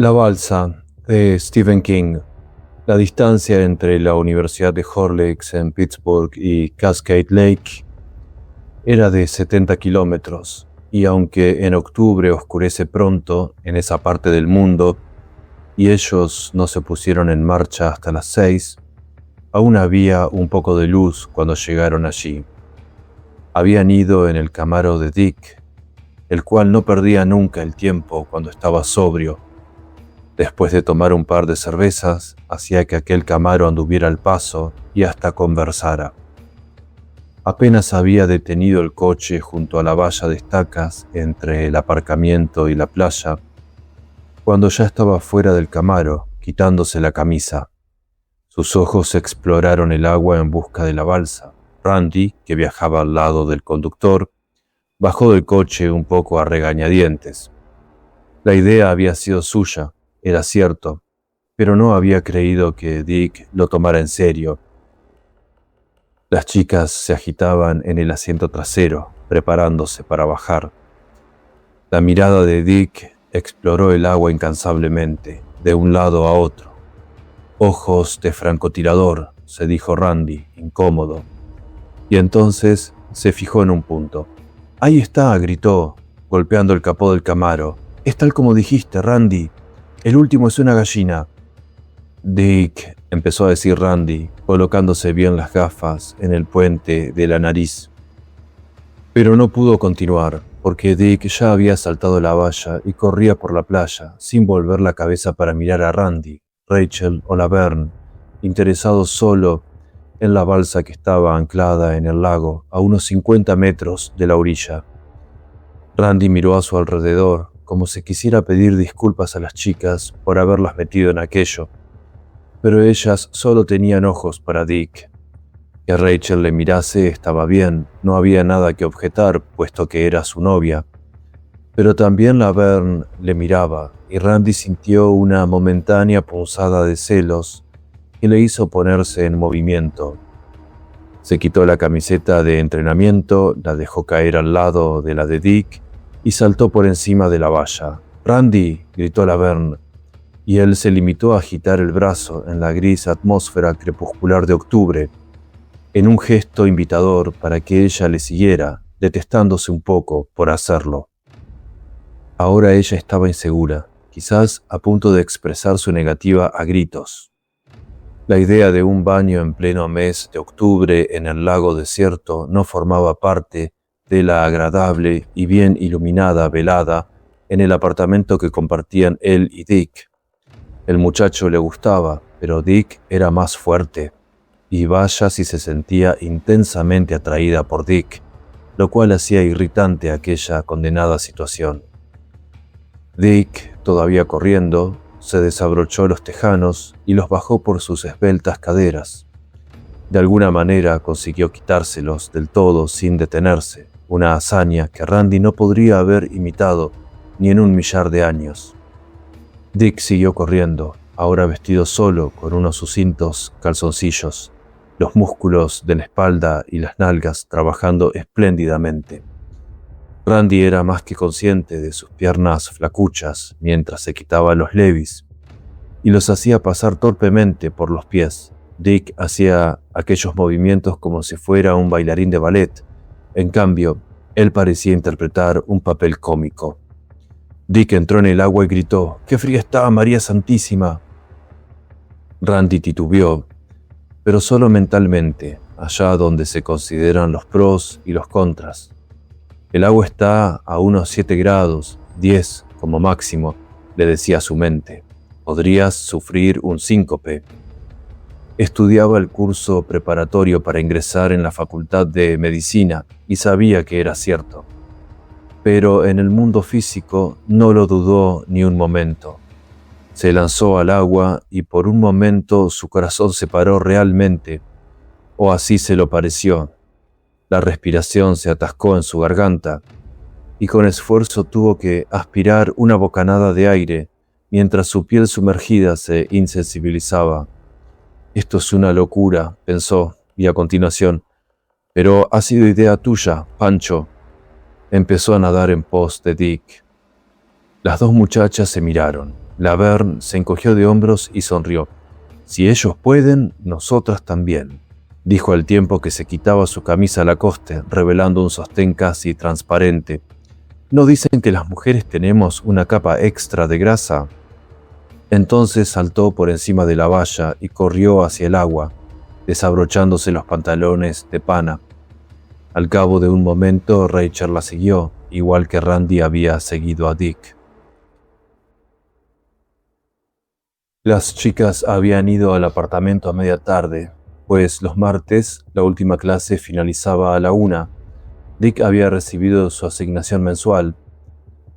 La balsa, de Stephen King. La distancia entre la Universidad de Horlicks en Pittsburgh y Cascade Lake era de 70 kilómetros, y aunque en octubre oscurece pronto en esa parte del mundo, y ellos no se pusieron en marcha hasta las 6, aún había un poco de luz cuando llegaron allí. Habían ido en el Camaro de Dick, el cual no perdía nunca el tiempo cuando estaba sobrio. Después de tomar un par de cervezas, hacía que aquel Camaro anduviera al paso y hasta conversara. Apenas había detenido el coche junto a la valla de estacas entre el aparcamiento y la playa, cuando ya estaba fuera del Camaro, quitándose la camisa. Sus ojos exploraron el agua en busca de la balsa. Randy, que viajaba al lado del conductor, bajó del coche un poco a regañadientes. La idea había sido suya, era cierto, pero no había creído que Dick lo tomara en serio. Las chicas se agitaban en el asiento trasero, preparándose para bajar. La mirada de Dick exploró el agua incansablemente, de un lado a otro. «Ojos de francotirador», se dijo Randy, incómodo. Y entonces se fijó en un punto. «Ahí está», gritó, golpeando el capó del Camaro. «Es tal como dijiste, Randy. El último es una gallina». «Dick», empezó a decir Randy, colocándose bien las gafas en el puente de la nariz. Pero no pudo continuar, porque Dick ya había saltado la valla y corría por la playa, sin volver la cabeza para mirar a Randy, Rachel o Laverne, interesado solo en la balsa que estaba anclada en el lago a unos 50 metros de la orilla. Randy miró a su alrededor, como si quisiera pedir disculpas a las chicas por haberlas metido en aquello, pero ellas solo tenían ojos para Dick. Que Rachel le mirase estaba bien, no había nada que objetar, puesto que era su novia. Pero también Laverne le miraba, y Randy sintió una momentánea punzada de celos que le hizo ponerse en movimiento. Se quitó la camiseta de entrenamiento, la dejó caer al lado de la de Dick y saltó por encima de la valla. «¡Randy!», gritó Laverne, y él se limitó a agitar el brazo en la gris atmósfera crepuscular de octubre, en un gesto invitador para que ella le siguiera, detestándose un poco por hacerlo. Ahora ella estaba insegura, quizás a punto de expresar su negativa a gritos. La idea de un baño en pleno mes de octubre en el lago desierto no formaba parte de la agradable y bien iluminada velada en el apartamento que compartían él y Dick. El muchacho le gustaba, pero Dick era más fuerte, y vaya si se sentía intensamente atraída por Dick, lo cual hacía irritante aquella condenada situación. Dick, todavía corriendo, se desabrochó los tejanos y los bajó por sus esbeltas caderas. De alguna manera consiguió quitárselos del todo sin detenerse, una hazaña que Randy no podría haber imitado ni en un millar de años. Dick siguió corriendo, ahora vestido solo con unos sucintos calzoncillos, los músculos de la espalda y las nalgas trabajando espléndidamente. Randy era más que consciente de sus piernas flacuchas mientras se quitaba los levis y los hacía pasar torpemente por los pies. Dick hacía aquellos movimientos como si fuera un bailarín de ballet. En cambio, él parecía interpretar un papel cómico. Dick entró en el agua y gritó: «¡Qué fría está, María Santísima!». Randy titubeó, pero solo mentalmente, allá donde se consideran los pros y los contras. «El agua está a unos 7 grados, 10 como máximo», le decía a su mente. «Podrías sufrir un síncope». Estudiaba el curso preparatorio para ingresar en la Facultad de Medicina y sabía que era cierto. Pero en el mundo físico no lo dudó ni un momento. Se lanzó al agua y por un momento su corazón se paró realmente, o así se lo pareció. La respiración se atascó en su garganta y con esfuerzo tuvo que aspirar una bocanada de aire mientras su piel sumergida se insensibilizaba. «Esto es una locura», pensó, y a continuación: «Pero ha sido idea tuya, Pancho». Empezó a nadar en pos de Dick. Las dos muchachas se miraron. Laverne se encogió de hombros y sonrió. «Si ellos pueden, nosotras también», dijo al tiempo que se quitaba su camisa Lacoste, revelando un sostén casi transparente. «¿No dicen que las mujeres tenemos una capa extra de grasa?». Entonces saltó por encima de la valla y corrió hacia el agua, desabrochándose los pantalones de pana. Al cabo de un momento, Rachel la siguió, igual que Randy había seguido a Dick. Las chicas habían ido al apartamento a media tarde, pues los martes la última clase finalizaba a la 1. Dick había recibido su asignación mensual.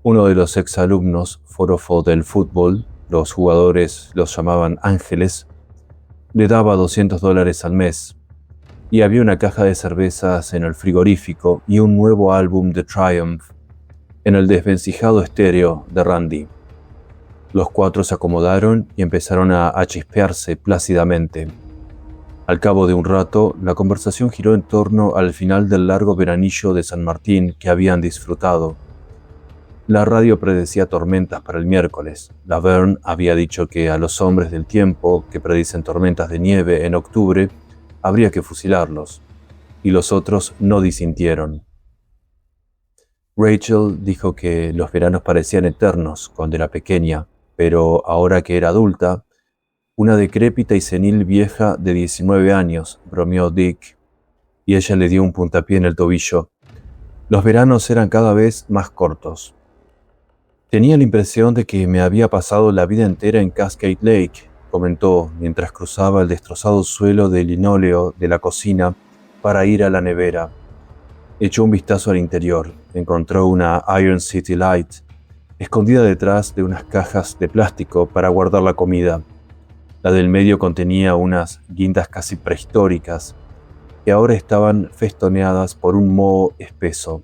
Uno de los exalumnos, forofo del fútbol, los jugadores los llamaban ángeles, le daba $200 al mes, y había una caja de cervezas en el frigorífico y un nuevo álbum de Triumph en el desvencijado estéreo de Randy. Los cuatro se acomodaron y empezaron a chispearse plácidamente. Al cabo de un rato, la conversación giró en torno al final del largo veranillo de San Martín que habían disfrutado. La radio predecía tormentas para el miércoles. Laverne había dicho que a los hombres del tiempo, que predicen tormentas de nieve en octubre, habría que fusilarlos, y los otros no disintieron. Rachel dijo que los veranos parecían eternos cuando era pequeña, pero ahora que era adulta, una decrépita y senil vieja de 19 años, bromeó Dick, y ella le dio un puntapié en el tobillo. Los veranos eran cada vez más cortos. Tenía la impresión de que me había pasado la vida entera en Cascade Lake, comentó mientras cruzaba el destrozado suelo de linóleo de la cocina para ir a la nevera. Echó un vistazo al interior. Encontró una Iron City Light escondida detrás de unas cajas de plástico para guardar la comida. La del medio contenía unas guindas casi prehistóricas que ahora estaban festoneadas por un moho espeso.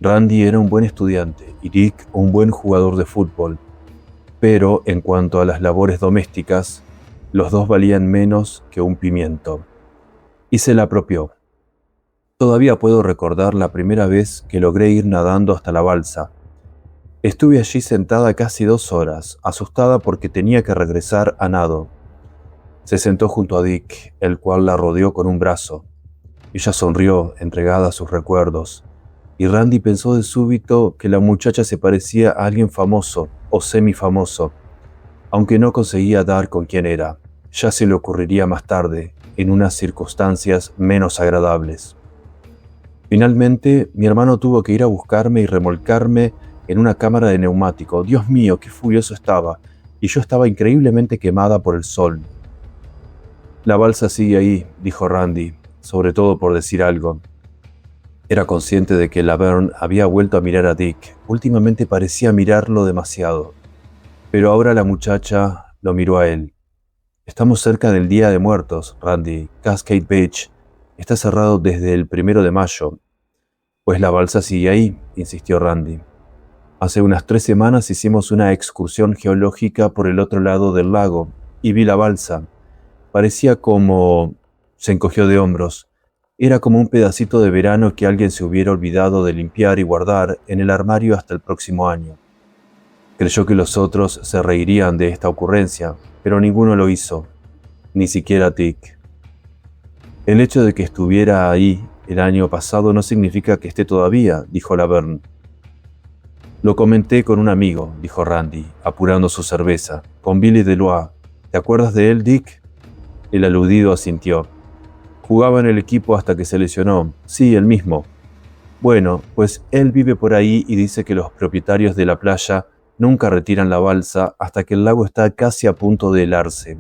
Randy era un buen estudiante y Dick un buen jugador de fútbol, pero en cuanto a las labores domésticas, los dos valían menos que un pimiento. Y se la apropió. Todavía puedo recordar la primera vez que logré ir nadando hasta la balsa. Estuve allí sentada casi 2 horas, asustada porque tenía que regresar a nado. Se sentó junto a Dick, el cual la rodeó con un brazo. Ella sonrió, entregada a sus recuerdos, y Randy pensó de súbito que la muchacha se parecía a alguien famoso o semifamoso, aunque no conseguía dar con quién era. Ya se le ocurriría más tarde, en unas circunstancias menos agradables. Finalmente, mi hermano tuvo que ir a buscarme y remolcarme en una cámara de neumático. Dios mío, qué furioso estaba, y yo estaba increíblemente quemada por el sol. La balsa sigue ahí, dijo Randy, sobre todo por decir algo. Era consciente de que Laverne había vuelto a mirar a Dick. Últimamente parecía mirarlo demasiado. Pero ahora la muchacha lo miró a él. Estamos cerca del Día de Muertos, Randy. Cascade Beach está cerrado desde el 1 de mayo. Pues la balsa sigue ahí, insistió Randy. Hace unas 3 semanas hicimos una excursión geológica por el otro lado del lago y vi la balsa. Parecía como... Se encogió de hombros. Era como un pedacito de verano que alguien se hubiera olvidado de limpiar y guardar en el armario hasta el próximo año. Creyó que los otros se reirían de esta ocurrencia, pero ninguno lo hizo, ni siquiera Dick. El hecho de que estuviera ahí el año pasado no significa que esté todavía, dijo Laverne. Lo comenté con un amigo, dijo Randy, apurando su cerveza, con Billy Delois. ¿Te acuerdas de él, Dick? El aludido asintió. Jugaba en el equipo hasta que se lesionó. Sí, él mismo. Bueno, pues él vive por ahí y dice que los propietarios de la playa nunca retiran la balsa hasta que el lago está casi a punto de helarse.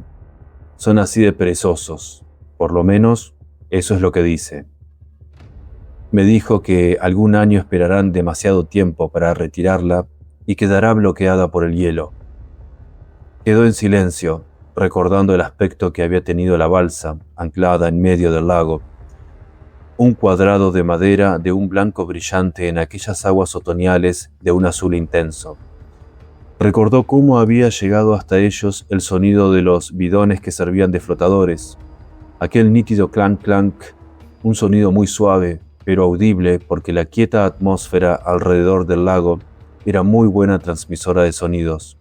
Son así de perezosos. Por lo menos, eso es lo que dice. Me dijo que algún año esperarán demasiado tiempo para retirarla y quedará bloqueada por el hielo. Quedó en silencio, recordando el aspecto que había tenido la balsa, anclada en medio del lago. Un cuadrado de madera de un blanco brillante en aquellas aguas otoñales de un azul intenso. Recordó cómo había llegado hasta ellos el sonido de los bidones que servían de flotadores. Aquel nítido clank clank, un sonido muy suave, pero audible porque la quieta atmósfera alrededor del lago era muy buena transmisora de sonidos.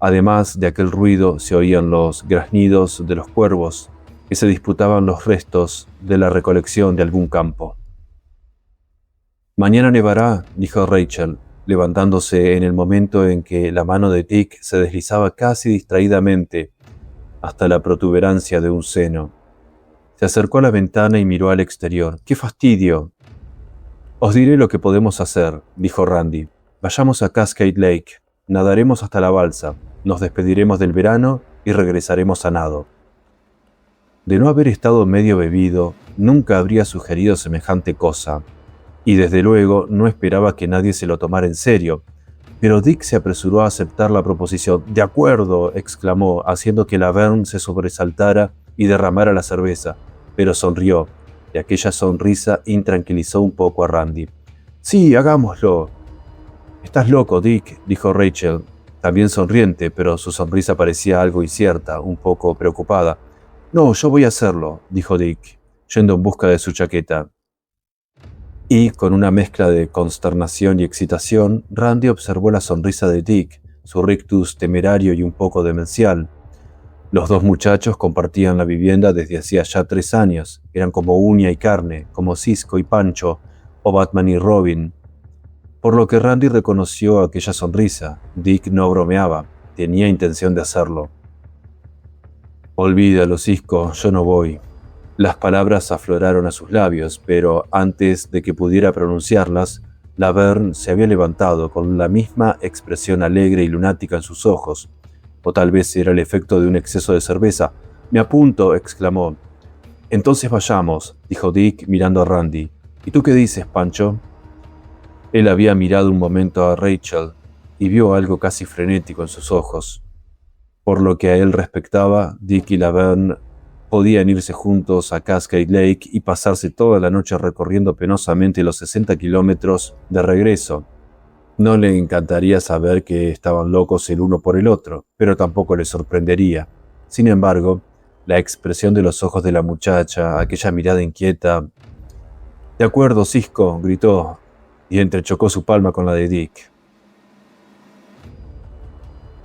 Además de aquel ruido se oían los graznidos de los cuervos que se disputaban los restos de la recolección de algún campo. «Mañana nevará», dijo Rachel, levantándose en el momento en que la mano de Dick se deslizaba casi distraídamente hasta la protuberancia de un seno. Se acercó a la ventana y miró al exterior. «¡Qué fastidio!». «Os diré lo que podemos hacer», dijo Randy. «Vayamos a Cascade Lake, nadaremos hasta la balsa, nos despediremos del verano y regresaremos a nado». De no haber estado medio bebido, nunca habría sugerido semejante cosa, y desde luego no esperaba que nadie se lo tomara en serio. Pero Dick se apresuró a aceptar la proposición. «De acuerdo», exclamó, haciendo que Laverne se sobresaltara y derramara la cerveza, pero sonrió, y aquella sonrisa intranquilizó un poco a Randy. «Sí, hagámoslo». «Estás loco, Dick», dijo Rachel, también sonriente, pero su sonrisa parecía algo incierta, un poco preocupada. «No, yo voy a hacerlo», dijo Dick, yendo en busca de su chaqueta. Y, con una mezcla de consternación y excitación, Randy observó la sonrisa de Dick, su rictus temerario y un poco demencial. Los dos muchachos compartían la vivienda desde hacía ya 3 años. Eran como uña y carne, como Cisco y Pancho, o Batman y Robin. Por lo que Randy reconoció aquella sonrisa. Dick no bromeaba, tenía intención de hacerlo. «Olvídalo, Cisco, yo no voy». Las palabras afloraron a sus labios, pero antes de que pudiera pronunciarlas, Laverne se había levantado con la misma expresión alegre y lunática en sus ojos. O tal vez era el efecto de un exceso de cerveza. «Me apunto», exclamó. «Entonces vayamos», dijo Dick mirando a Randy. «¿Y tú qué dices, Pancho?». Él había mirado un momento a Rachel y vio algo casi frenético en sus ojos. Por lo que a él respectaba, Dick y Laverne podían irse juntos a Cascade Lake y pasarse toda la noche recorriendo penosamente los 60 kilómetros de regreso. No le encantaría saber que estaban locos el uno por el otro, pero tampoco le sorprendería. Sin embargo, la expresión de los ojos de la muchacha, aquella mirada inquieta... «De acuerdo, Cisco», gritó, y entrechocó su palma con la de Dick.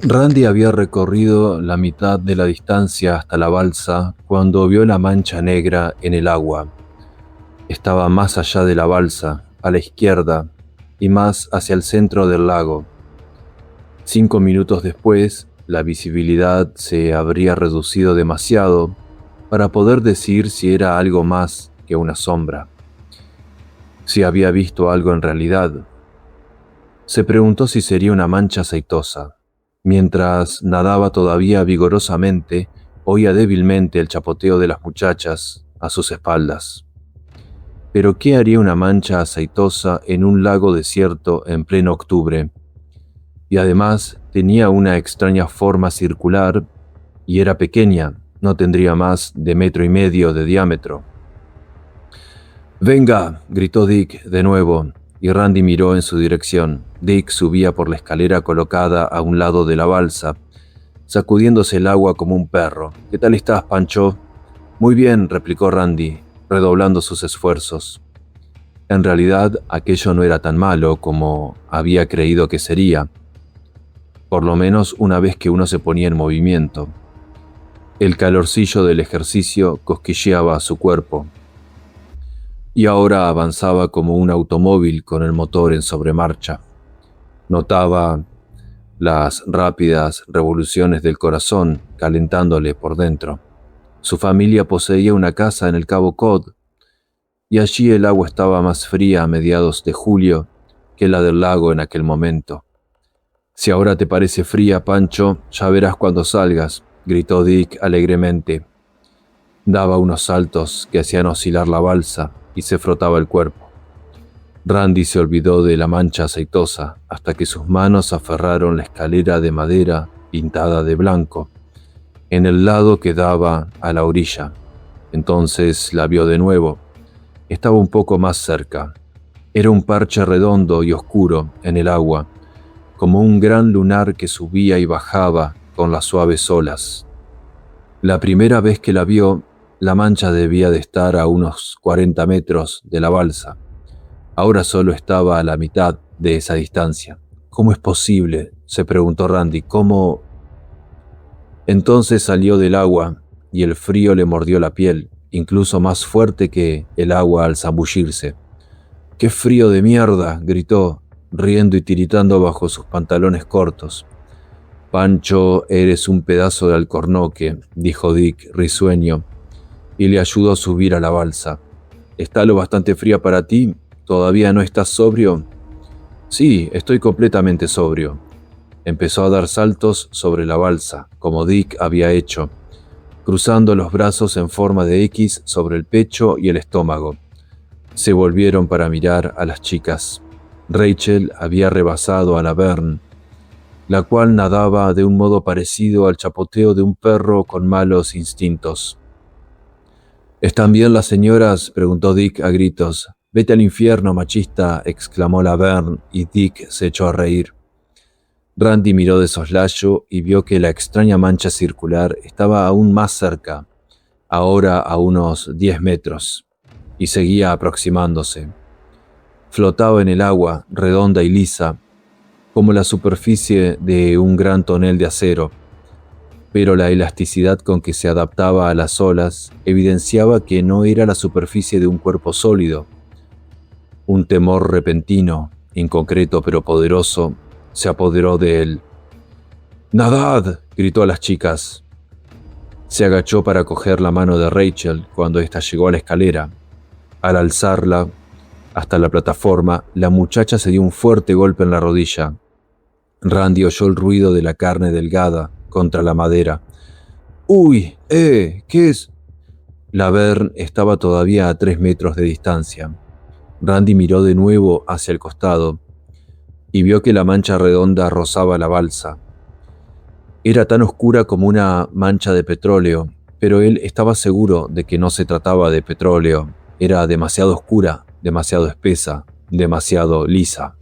Randy había recorrido la mitad de la distancia hasta la balsa cuando vio la mancha negra en el agua. Estaba más allá de la balsa, a la izquierda, y más hacia el centro del lago. 5 minutos después, la visibilidad se habría reducido demasiado para poder decir si era algo más que una sombra. Si había visto algo en realidad. Se preguntó si sería una mancha aceitosa. Mientras nadaba todavía vigorosamente, oía débilmente el chapoteo de las muchachas a sus espaldas. Pero ¿qué haría una mancha aceitosa en un lago desierto en pleno octubre? Y además tenía una extraña forma circular y era pequeña, no tendría más de 1,5 metros de diámetro. «Venga», gritó Dick de nuevo, y Randy miró en su dirección. Dick subía por la escalera colocada a un lado de la balsa, sacudiéndose el agua como un perro. «¿Qué tal estás, Pancho?». «Muy bien», replicó Randy, redoblando sus esfuerzos. En realidad, aquello no era tan malo como había creído que sería, por lo menos una vez que uno se ponía en movimiento. El calorcillo del ejercicio cosquilleaba su cuerpo. Y ahora avanzaba como un automóvil con el motor en sobremarcha. Notaba las rápidas revoluciones del corazón calentándole por dentro. Su familia poseía una casa en el Cabo Cod, y allí el agua estaba más fría a mediados de julio que la del lago en aquel momento. «Si ahora te parece fría, Pancho, ya verás cuando salgas», gritó Dick alegremente. Daba unos saltos que hacían oscilar la balsa y se frotaba el cuerpo. Randy se olvidó de la mancha aceitosa hasta que sus manos aferraron la escalera de madera pintada de blanco, en el lado que daba a la orilla. Entonces la vio de nuevo. Estaba un poco más cerca. Era un parche redondo y oscuro en el agua, como un gran lunar que subía y bajaba con las suaves olas. La primera vez que la vio, la mancha debía de estar a unos 40 metros de la balsa. Ahora solo estaba a la mitad de esa distancia. «¿Cómo es posible?», se preguntó Randy. «¿Cómo Entonces salió del agua y el frío le mordió la piel, incluso más fuerte que el agua al zambullirse. ¡Qué frío de mierda!, gritó, riendo y tiritando bajo sus pantalones cortos. Pancho, eres un pedazo de alcornoque, dijo Dick, risueño, y le ayudó a subir a la balsa. ¿Está lo bastante fría para ti? ¿Todavía no estás sobrio? Sí, estoy completamente sobrio. Empezó a dar saltos sobre la balsa, como Dick había hecho, cruzando los brazos en forma de X sobre el pecho y el estómago. Se volvieron para mirar a las chicas. Rachel había rebasado a Laverne, la cual nadaba de un modo parecido al chapoteo de un perro con malos instintos. ¿Están bien las señoras?, preguntó Dick a gritos. «Vete al infierno, machista», exclamó Laverne, y Dick se echó a reír. Randy miró de soslayo y vio que la extraña mancha circular estaba aún más cerca, ahora a unos 10 metros, y seguía aproximándose. Flotaba en el agua, redonda y lisa, como la superficie de un gran tonel de acero, pero la elasticidad con que se adaptaba a las olas evidenciaba que no era la superficie de un cuerpo sólido. Un temor repentino, inconcreto pero poderoso, se apoderó de él. «¡Nadad!», gritó a las chicas. Se agachó para coger la mano de Rachel cuando ésta llegó a la escalera. Al alzarla hasta la plataforma, la muchacha se dio un fuerte golpe en la rodilla. Randy oyó el ruido de la carne delgada contra la madera. «¡Uy! ¿Qué es?» Laverne estaba todavía a 3 metros de distancia. Randy miró de nuevo hacia el costado y vio que la mancha redonda rozaba la balsa. Era tan oscura como una mancha de petróleo, pero él estaba seguro de que no se trataba de petróleo. Era demasiado oscura, demasiado espesa, demasiado lisa.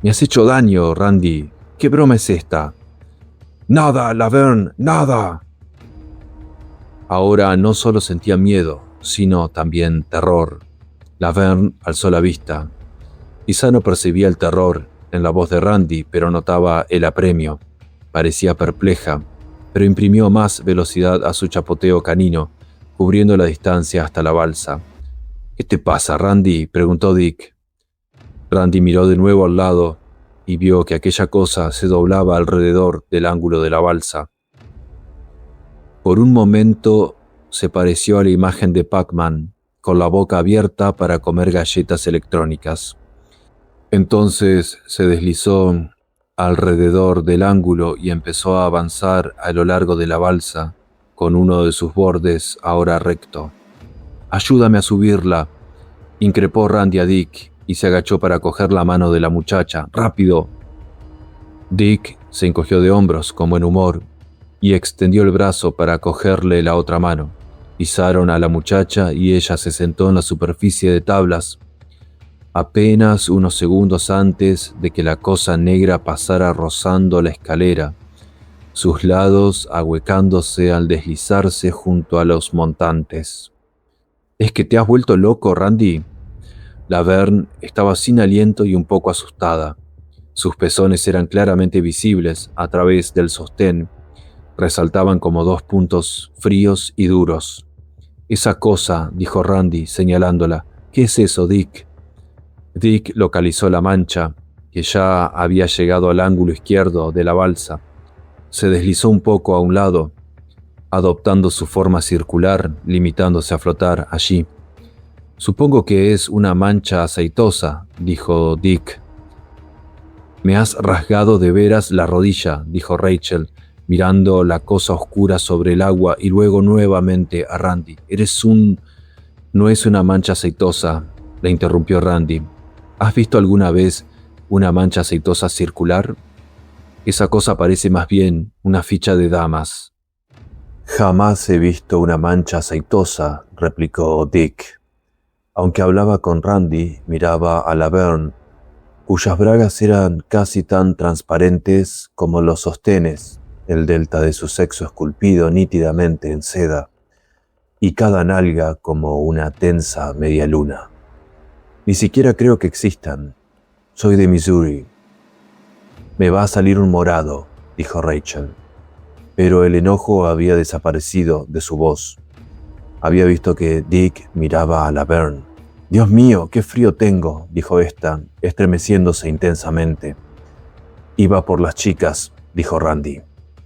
«Me has hecho daño, Randy. ¿Qué broma es esta?» «¡Nada, Laverne! ¡Nada!». Ahora no solo sentía miedo, sino también terror. Laverne alzó la vista. Quizá no percibía el terror en la voz de Randy, pero notaba el apremio. Parecía perpleja, pero imprimió más velocidad a su chapoteo canino, cubriendo la distancia hasta la balsa. «¿Qué te pasa, Randy?», preguntó Dick. Randy miró de nuevo al lado y vio que aquella cosa se doblaba alrededor del ángulo de la balsa. Por un momento se pareció a la imagen de Pac-Man, con la boca abierta para comer galletas electrónicas. Entonces se deslizó alrededor del ángulo y empezó a avanzar a lo largo de la balsa, con uno de sus bordes ahora recto. «Ayúdame a subirla», increpó Randy a Dick y se agachó para coger la mano de la muchacha. «¡Rápido!». Dick se encogió de hombros con buen humor y extendió el brazo para cogerle la otra mano. Pisaron a la muchacha y ella se sentó en la superficie de tablas, apenas unos segundos antes de que la cosa negra pasara rozando la escalera, sus lados ahuecándose al deslizarse junto a los montantes. «¿Es que te has vuelto loco, Randy?». Laverne estaba sin aliento y un poco asustada. Sus pezones eran claramente visibles a través del sostén. Resaltaban como 2 puntos fríos y duros. «Esa cosa», dijo Randy, señalándola. «¿Qué es eso, Dick?». Dick localizó la mancha, que ya había llegado al ángulo izquierdo de la balsa. Se deslizó un poco a un lado, adoptando su forma circular, limitándose a flotar allí. «Supongo que es una mancha aceitosa», dijo Dick. «Me has rasgado de veras la rodilla», dijo Rachel, mirando la cosa oscura sobre el agua y luego nuevamente a Randy. «No es una mancha aceitosa», le interrumpió Randy. «¿Has visto alguna vez una mancha aceitosa circular? Esa cosa parece más bien una ficha de damas». «Jamás he visto una mancha aceitosa», replicó Dick. Aunque hablaba con Randy, miraba a Laverne, cuyas bragas eran casi tan transparentes como los sostenes, el delta de su sexo esculpido nítidamente en seda, y cada nalga como una tensa media luna. «Ni siquiera creo que existan. Soy de Missouri». «Me va a salir un morado», dijo Rachel. pero el enojo había desaparecido de su voz. Había visto que Dick miraba a Laverne. «Dios mío, qué frío tengo», dijo ésta, estremeciéndose intensamente. «Iba por las chicas», dijo Randy.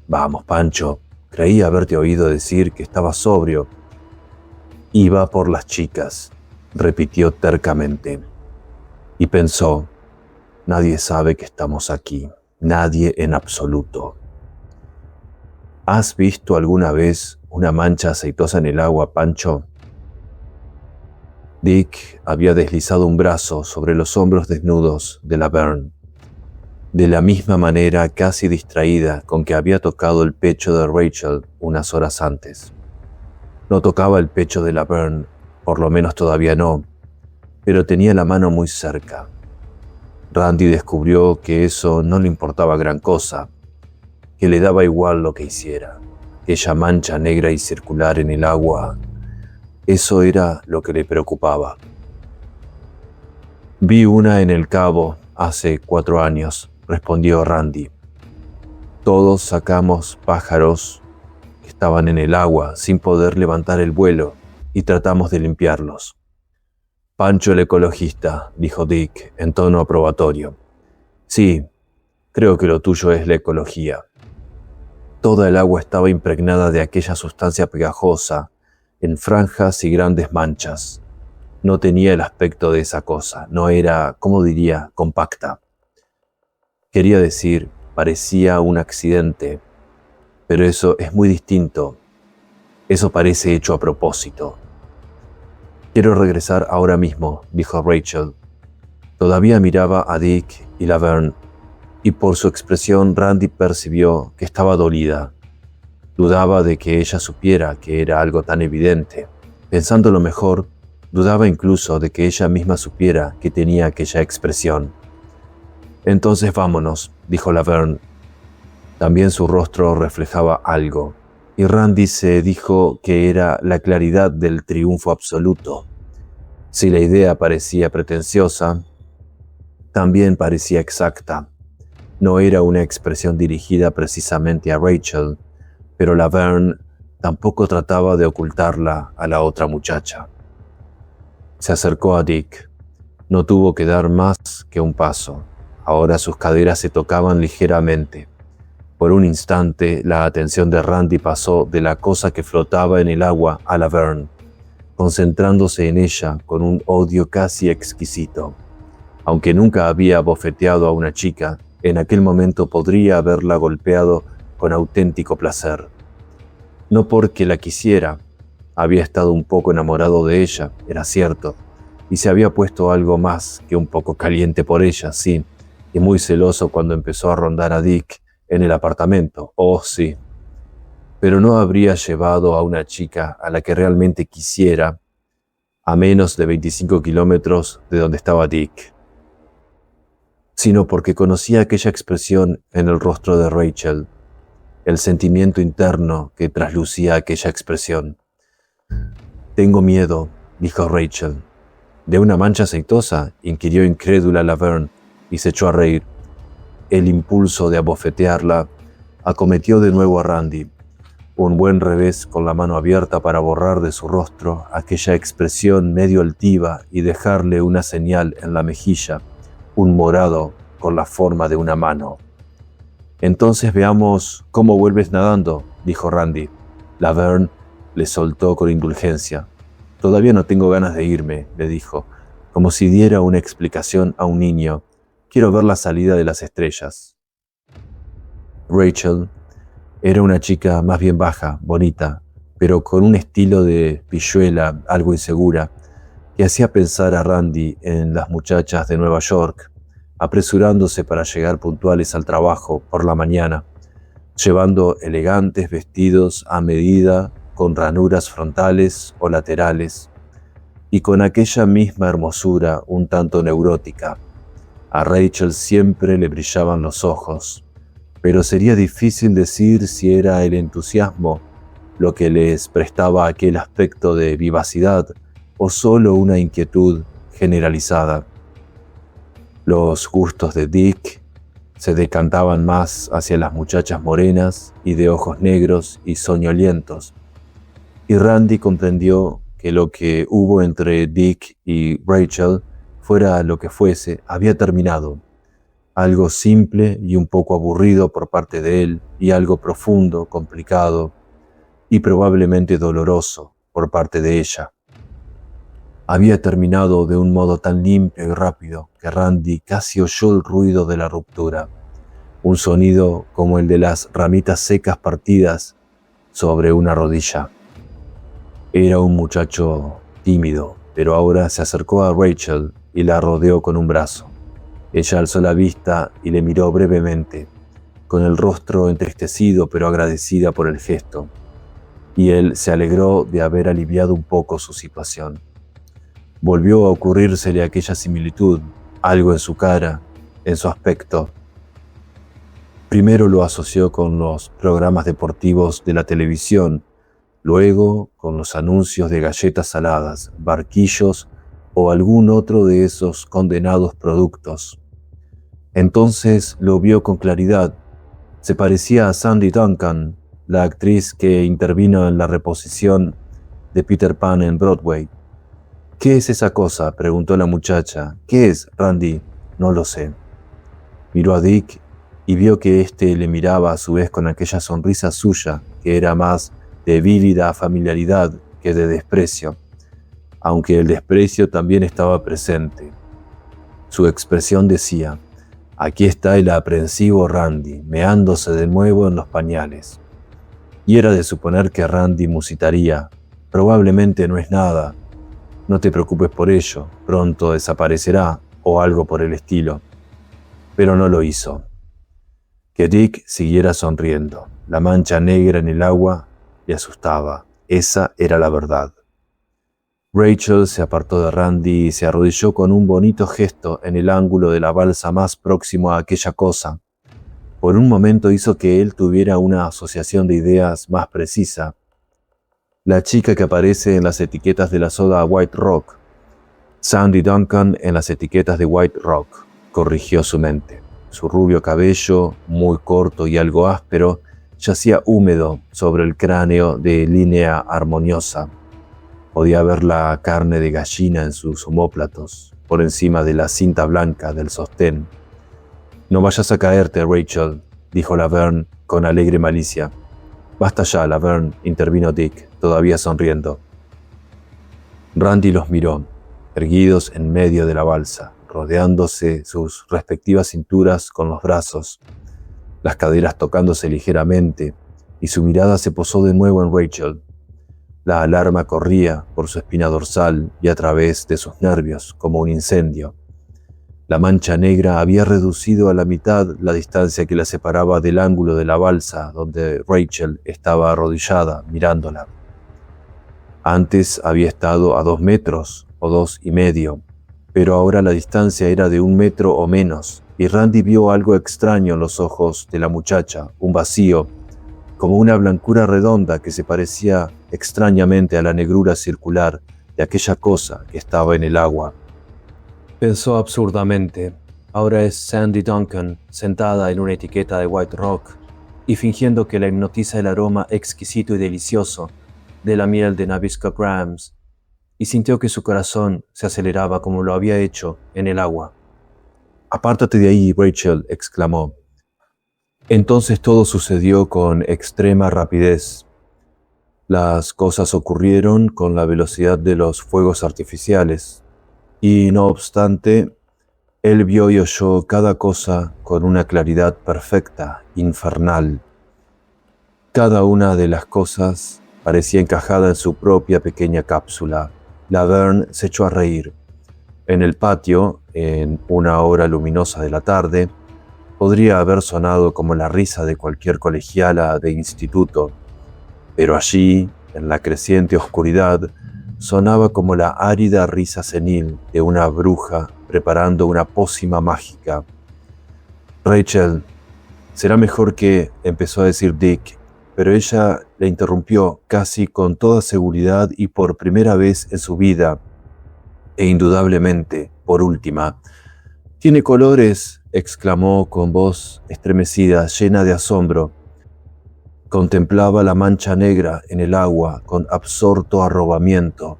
«Vamos, Pancho, creí haberte oído decir que estabas sobrio». «Iba por las chicas», repitió tercamente. Y pensó, «Nadie sabe que estamos aquí, nadie en absoluto». ¿Has visto alguna vez una mancha aceitosa en el agua, Pancho? Dick había deslizado un brazo sobre los hombros desnudos de Laverne, de la misma manera casi distraída con que había tocado el pecho de Rachel unas horas antes. No tocaba el pecho de Laverne, por lo menos todavía no, pero tenía la mano muy cerca. Randy descubrió que eso no le importaba gran cosa, que le daba igual lo que hiciera. Aquella mancha negra y circular en el agua, eso era lo que le preocupaba. «Vi una en el Cabo hace 4 años», respondió Randy. «Todos sacamos pájaros que estaban en el agua sin poder levantar el vuelo y tratamos de limpiarlos». «Pancho el ecologista», dijo Dick en tono aprobatorio. «Sí, creo que lo tuyo es la ecología». Toda el agua estaba impregnada de aquella sustancia pegajosa, en franjas y grandes manchas. No tenía el aspecto de esa cosa, no era, ¿cómo diría?, compacta. Quería decir, parecía un accidente, pero eso es muy distinto. Eso parece hecho a propósito. «Quiero regresar ahora mismo», dijo Rachel. Todavía miraba a Dick y Laverne, y por su expresión Randy percibió que estaba dolida. Dudaba de que ella supiera que era algo tan evidente. Pensándolo mejor, dudaba incluso de que ella misma supiera que tenía aquella expresión. «Entonces vámonos», dijo Laverne. También su rostro reflejaba algo, y Randy se dijo que era la claridad del triunfo absoluto. Si la idea parecía pretenciosa, también parecía exacta. No era una expresión dirigida precisamente a Rachel, pero Laverne tampoco trataba de ocultarla a la otra muchacha. Se acercó a Dick. No tuvo que dar más que un paso. Ahora sus caderas se tocaban ligeramente. Por un instante, la atención de Randy pasó de la cosa que flotaba en el agua a Laverne, concentrándose en ella con un odio casi exquisito. Aunque nunca había bofeteado a una chica, en aquel momento podría haberla golpeado con auténtico placer. No porque la quisiera, había estado un poco enamorado de ella, era cierto, y se había puesto algo más que un poco caliente por ella, sí, y muy celoso cuando empezó a rondar a Dick en el apartamento, oh sí. Pero no habría llevado a una chica a la que realmente quisiera a menos de 25 kilómetros de donde estaba Dick, sino porque conocía aquella expresión en el rostro de Rachel, el sentimiento interno que traslucía aquella expresión. «Tengo miedo», dijo Rachel. «¿De una mancha aceitosa?», inquirió incrédula Laverne y se echó a reír. El impulso de abofetearla acometió de nuevo a Randy. Un buen revés con la mano abierta para borrar de su rostro aquella expresión medio altiva y dejarle una señal en la mejilla, un morado con la forma de una mano. «Entonces veamos cómo vuelves nadando», dijo Randy. Laverne le soltó con indulgencia. «Todavía no tengo ganas de irme», le dijo, como si diera una explicación a un niño. «Quiero ver la salida de las estrellas». Rachel era una chica más bien baja, bonita, pero con un estilo de pilluela algo insegura, que hacía pensar a Randy en las muchachas de Nueva York, apresurándose para llegar puntuales al trabajo por la mañana, llevando elegantes vestidos a medida con ranuras frontales o laterales, y con aquella misma hermosura un tanto neurótica. A Rachel siempre le brillaban los ojos, pero sería difícil decir si era el entusiasmo lo que les prestaba aquel aspecto de vivacidad o solo una inquietud generalizada. Los gustos de Dick se decantaban más hacia las muchachas morenas y de ojos negros y soñolientos, y Randy comprendió que lo que hubo entre Dick y Rachel, fuera lo que fuese, había terminado. Algo simple y un poco aburrido por parte de él, y algo profundo, complicado y probablemente doloroso por parte de ella. Había terminado de un modo tan limpio y rápido que Randy casi oyó el ruido de la ruptura, un sonido como el de las ramitas secas partidas sobre una rodilla. Era un muchacho tímido, pero ahora se acercó a Rachel y la rodeó con un brazo. Ella alzó la vista y le miró brevemente, con el rostro entristecido pero agradecida por el gesto, y él se alegró de haber aliviado un poco su situación. Volvió a ocurrírsele aquella similitud, algo en su cara, en su aspecto. Primero lo asoció con los programas deportivos de la televisión, luego con los anuncios de galletas saladas, barquillos o algún otro de esos condenados productos. Entonces lo vio con claridad. Se parecía a Sandy Duncan, la actriz que intervino en la reposición de Peter Pan en Broadway. «¿Qué es esa cosa?», preguntó la muchacha. «¿Qué es, Randy?». «No lo sé». Miró a Dick y vio que éste le miraba a su vez con aquella sonrisa suya, que era más de vívida familiaridad que de desprecio, aunque el desprecio también estaba presente. Su expresión decía: «Aquí está el aprensivo Randy, meándose de nuevo en los pañales». Y era de suponer que Randy musitaría: «Probablemente no es nada. No te preocupes por ello, pronto desaparecerá», o algo por el estilo. Pero no lo hizo. Que Dick siguiera sonriendo. La mancha negra en el agua le asustaba. Esa era la verdad. Rachel se apartó de Randy y se arrodilló con un bonito gesto en el ángulo de la balsa más próximo a aquella cosa. Por un momento hizo que él tuviera una asociación de ideas más precisa. La chica que aparece en las etiquetas de la soda White Rock. Sandy Duncan en las etiquetas de White Rock, corrigió su mente. Su rubio cabello, muy corto y algo áspero, yacía húmedo sobre el cráneo de línea armoniosa. Podía ver la carne de gallina en sus omóplatos, por encima de la cinta blanca del sostén. «No vayas a caerte, Rachel», dijo Laverne con alegre malicia. «Basta ya, Laverne», intervino Dick, todavía sonriendo. Randy los miró, erguidos en medio de la balsa, rodeándose sus respectivas cinturas con los brazos, las caderas tocándose ligeramente, y su mirada se posó de nuevo en Rachel. La alarma corría por su espina dorsal y a través de sus nervios como un incendio. La mancha negra había reducido a la mitad la distancia que la separaba del ángulo de la balsa donde Rachel estaba arrodillada mirándola. Antes había estado a 2 metros o 2,5, pero ahora la distancia era de 1 metro o menos, y Randy vio algo extraño en los ojos de la muchacha, un vacío, como una blancura redonda que se parecía extrañamente a la negrura circular de aquella cosa que estaba en el agua. Pensó absurdamente. Ahora es Sandy Duncan, sentada en una etiqueta de White Rock y fingiendo que la hipnotiza el aroma exquisito y delicioso de la miel de Nabisco Grams, y sintió que su corazón se aceleraba como lo había hecho en el agua. «Apártate de ahí, Rachel», exclamó. Entonces todo sucedió con extrema rapidez. Las cosas ocurrieron con la velocidad de los fuegos artificiales, y no obstante, él vio y oyó cada cosa con una claridad perfecta, infernal. Cada una de las cosas parecía encajada en su propia pequeña cápsula. Laverne se echó a reír. En el patio, en una hora luminosa de la tarde, podría haber sonado como la risa de cualquier colegiala de instituto, pero allí, en la creciente oscuridad, sonaba como la árida risa senil de una bruja preparando una pócima mágica. «Rachel, será mejor que», empezó a decir Dick, pero ella le interrumpió casi con toda seguridad y por primera vez en su vida, e indudablemente por última. «Tiene colores exclamó con voz estremecida, llena de asombro. Contemplaba la mancha negra en el agua con absorto arrobamiento,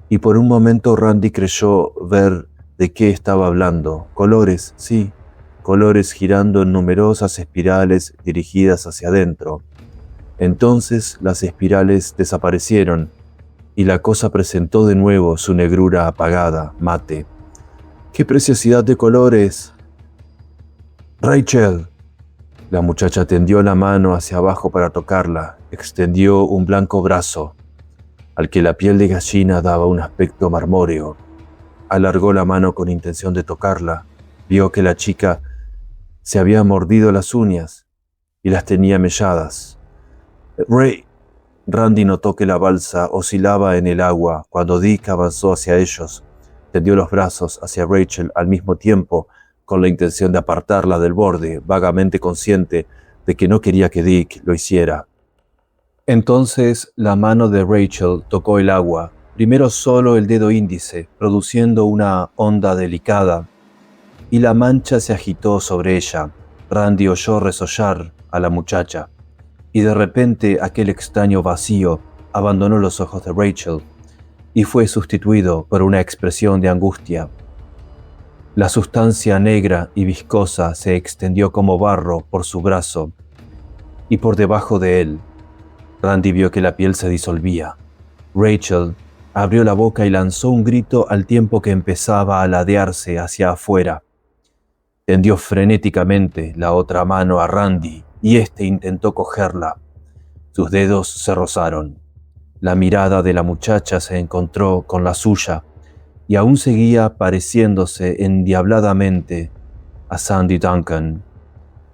y por un momento Randy creyó ver de qué estaba hablando. Colores, sí, colores girando en numerosas espirales dirigidas hacia adentro. Entonces las espirales desaparecieron y la cosa presentó de nuevo su negrura apagada, mate. ¡Qué preciosidad de colores! ¡Rachel! La muchacha tendió la mano hacia abajo para tocarla, extendió un blanco brazo, al que la piel de gallina daba un aspecto marmóreo. Alargó la mano con intención de tocarla. Vio que la chica se había mordido las uñas y las tenía melladas. Randy notó que la balsa oscilaba en el agua cuando Dick avanzó hacia ellos. Tendió los brazos hacia Rachel al mismo tiempo, con la intención de apartarla del borde, vagamente consciente de que no quería que Dick lo hiciera. Entonces la mano de Rachel tocó el agua, primero solo el dedo índice, produciendo una onda delicada, y la mancha se agitó sobre ella. Randy oyó resollar a la muchacha, y de repente aquel extraño vacío abandonó los ojos de Rachel y fue sustituido por una expresión de angustia. La sustancia negra y viscosa se extendió como barro por su brazo y por debajo de él. Randy vio que la piel se disolvía. Rachel abrió la boca y lanzó un grito al tiempo que empezaba a ladearse hacia afuera. Tendió frenéticamente la otra mano a Randy y éste intentó cogerla. Sus dedos se rozaron. La mirada de la muchacha se encontró con la suya y aún seguía pareciéndose endiabladamente a Sandy Duncan.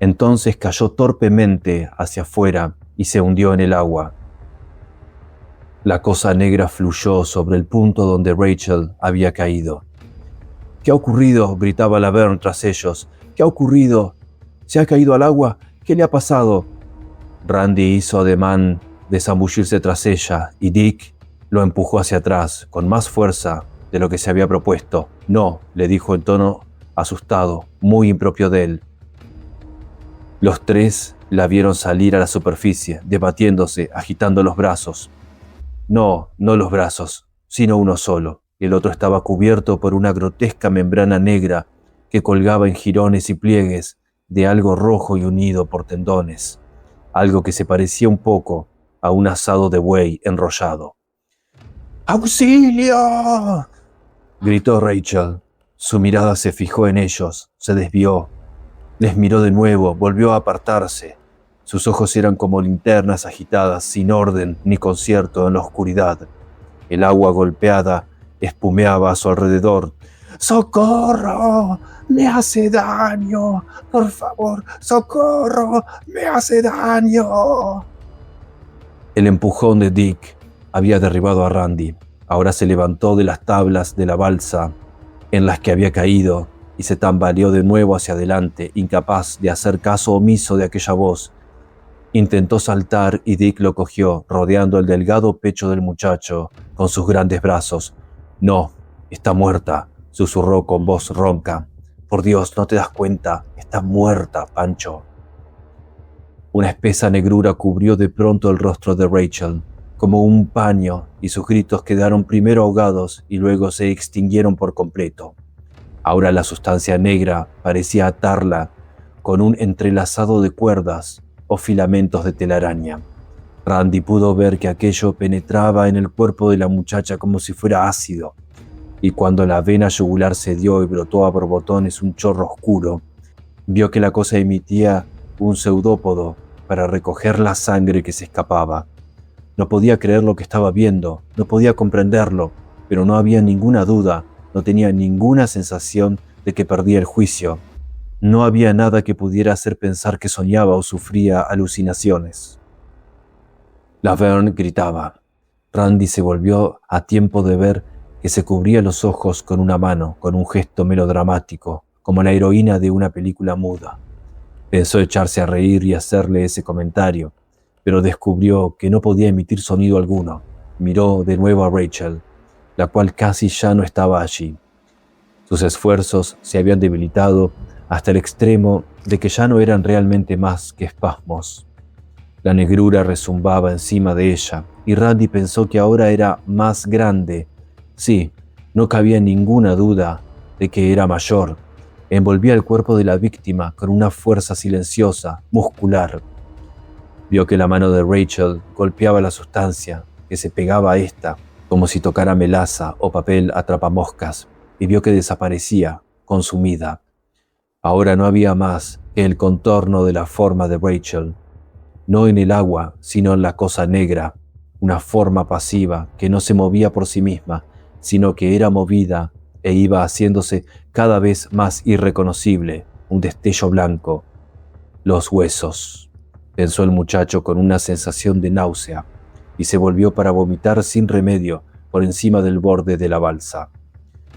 Entonces cayó torpemente hacia afuera y se hundió en el agua. La cosa negra fluyó sobre el punto donde Rachel había caído. «¿Qué ha ocurrido?», gritaba Laverne tras ellos. «¿Qué ha ocurrido? ¿Se ha caído al agua? ¿Qué le ha pasado?». Randy hizo ademán de zambullirse tras ella y Dick lo empujó hacia atrás con más fuerza de lo que se había propuesto. «No», le dijo en tono asustado, muy impropio de él. Los tres la vieron salir a la superficie, debatiéndose, agitando los brazos. No los brazos, sino uno solo. El otro estaba cubierto por una grotesca membrana negra que colgaba en jirones y pliegues de algo rojo y unido por tendones, algo que se parecía un poco a un asado de buey enrollado. ¡Auxilio!, gritó Rachel. Su mirada se fijó en ellos, se desvió, les miró de nuevo, volvió a apartarse. Sus ojos eran como linternas agitadas, sin orden ni concierto en la oscuridad. El agua golpeada espumeaba a su alrededor. ¡Socorro! ¡Me hace daño! ¡Por favor! ¡Socorro! ¡Me hace daño! El empujón de Dick había derribado a Randy. Ahora se levantó de las tablas de la balsa en las que había caído y se tambaleó de nuevo hacia adelante, incapaz de hacer caso omiso de aquella voz. Intentó saltar y Dick lo cogió, rodeando el delgado pecho del muchacho con sus grandes brazos. «No, está muerta», susurró con voz ronca. «Por Dios, ¿no te das cuenta? Está muerta, Pancho». Una espesa negrura cubrió de pronto el rostro de Rachel, como un paño, y sus gritos quedaron primero ahogados y luego se extinguieron por completo. Ahora la sustancia negra parecía atarla con un entrelazado de cuerdas o filamentos de telaraña. Randy pudo ver que aquello penetraba en el cuerpo de la muchacha como si fuera ácido, y cuando la vena yugular cedió y brotó a borbotones un chorro oscuro, vio que la cosa emitía un seudópodo para recoger la sangre que se escapaba. No podía creer lo que estaba viendo, no podía comprenderlo, pero no había ninguna duda, no tenía ninguna sensación de que perdía el juicio. No había nada que pudiera hacer pensar que soñaba o sufría alucinaciones. Laverne gritaba. Randy se volvió a tiempo de ver que se cubría los ojos con una mano, con un gesto melodramático, como la heroína de una película muda. Pensó echarse a reír y hacerle ese comentario, pero descubrió que no podía emitir sonido alguno. Miró de nuevo a Rachel, la cual casi ya no estaba allí. Sus esfuerzos se habían debilitado hasta el extremo de que ya no eran realmente más que espasmos. La negrura rezumbaba encima de ella, y Randy pensó que ahora era más grande. Sí, no cabía ninguna duda de que era mayor. Envolvía el cuerpo de la víctima con una fuerza silenciosa, muscular. Vio que la mano de Rachel golpeaba la sustancia, que se pegaba a esta, como si tocara melaza o papel atrapamoscas, y vio que desaparecía, consumida. Ahora no había más que el contorno de la forma de Rachel, no en el agua, sino en la cosa negra, una forma pasiva que no se movía por sí misma, sino que era movida e iba haciéndose cada vez más irreconocible, un destello blanco. Los huesos, pensó el muchacho con una sensación de náusea, y se volvió para vomitar sin remedio por encima del borde de la balsa.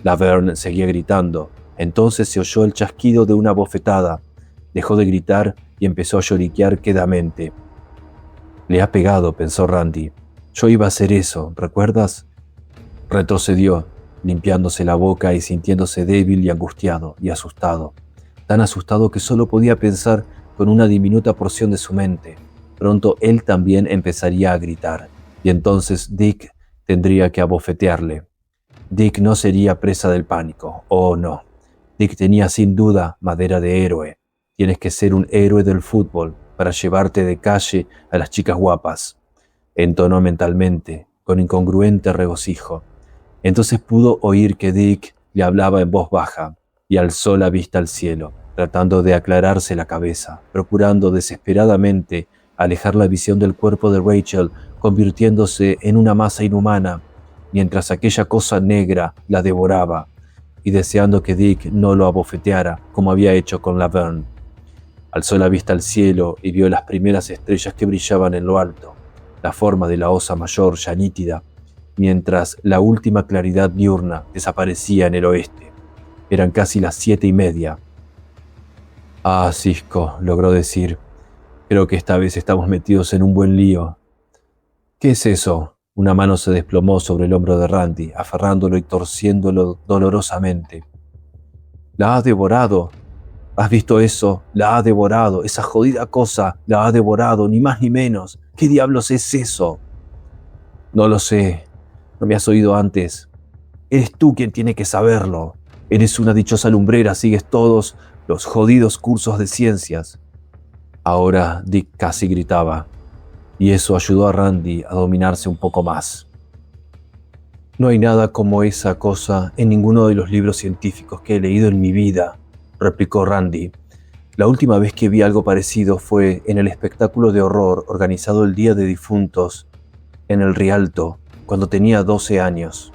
Laverne seguía gritando. Entonces se oyó el chasquido de una bofetada. Dejó de gritar y empezó a lloriquear quedamente. Le ha pegado, pensó Randy. Yo iba a hacer eso, ¿recuerdas? Retrocedió, limpiándose la boca y sintiéndose débil y angustiado y asustado. Tan asustado que solo podía pensar con una diminuta porción de su mente. Pronto él también empezaría a gritar, y entonces Dick tendría que abofetearle. Dick no sería presa del pánico. Oh, no. Dick tenía sin duda madera de héroe. Tienes que ser un héroe del fútbol para llevarte de calle a las chicas guapas. Entonó mentalmente, con incongruente regocijo. Entonces pudo oír que Dick le hablaba en voz baja y alzó la vista al cielo, tratando de aclararse la cabeza, procurando desesperadamente alejar la visión del cuerpo de Rachel, convirtiéndose en una masa inhumana, mientras aquella cosa negra la devoraba, y deseando que Dick no lo abofeteara como había hecho con Laverne. Alzó la vista al cielo y vio las primeras estrellas que brillaban en lo alto, la forma de la osa mayor ya nítida, mientras la última claridad diurna desaparecía en el oeste. Eran casi las 7:30. «Ah, Cisco», logró decir, «creo que esta vez estamos metidos en un buen lío». «¿Qué es eso?». Una mano se desplomó sobre el hombro de Randy, aferrándolo y torciéndolo dolorosamente. «La ha devorado. ¿Has visto eso? La ha devorado. Esa jodida cosa la ha devorado, ni más ni menos. ¿Qué diablos es eso?» «No lo sé. No me has oído antes. Eres tú quien tiene que saberlo. Eres una dichosa lumbrera, sigues todos los jodidos cursos de ciencias». Ahora Dick casi gritaba, y eso ayudó a Randy a dominarse un poco más. «No hay nada como esa cosa en ninguno de los libros científicos que he leído en mi vida», replicó Randy. «La última vez que vi algo parecido fue en el espectáculo de horror organizado el Día de Difuntos en el Rialto, cuando tenía 12 años.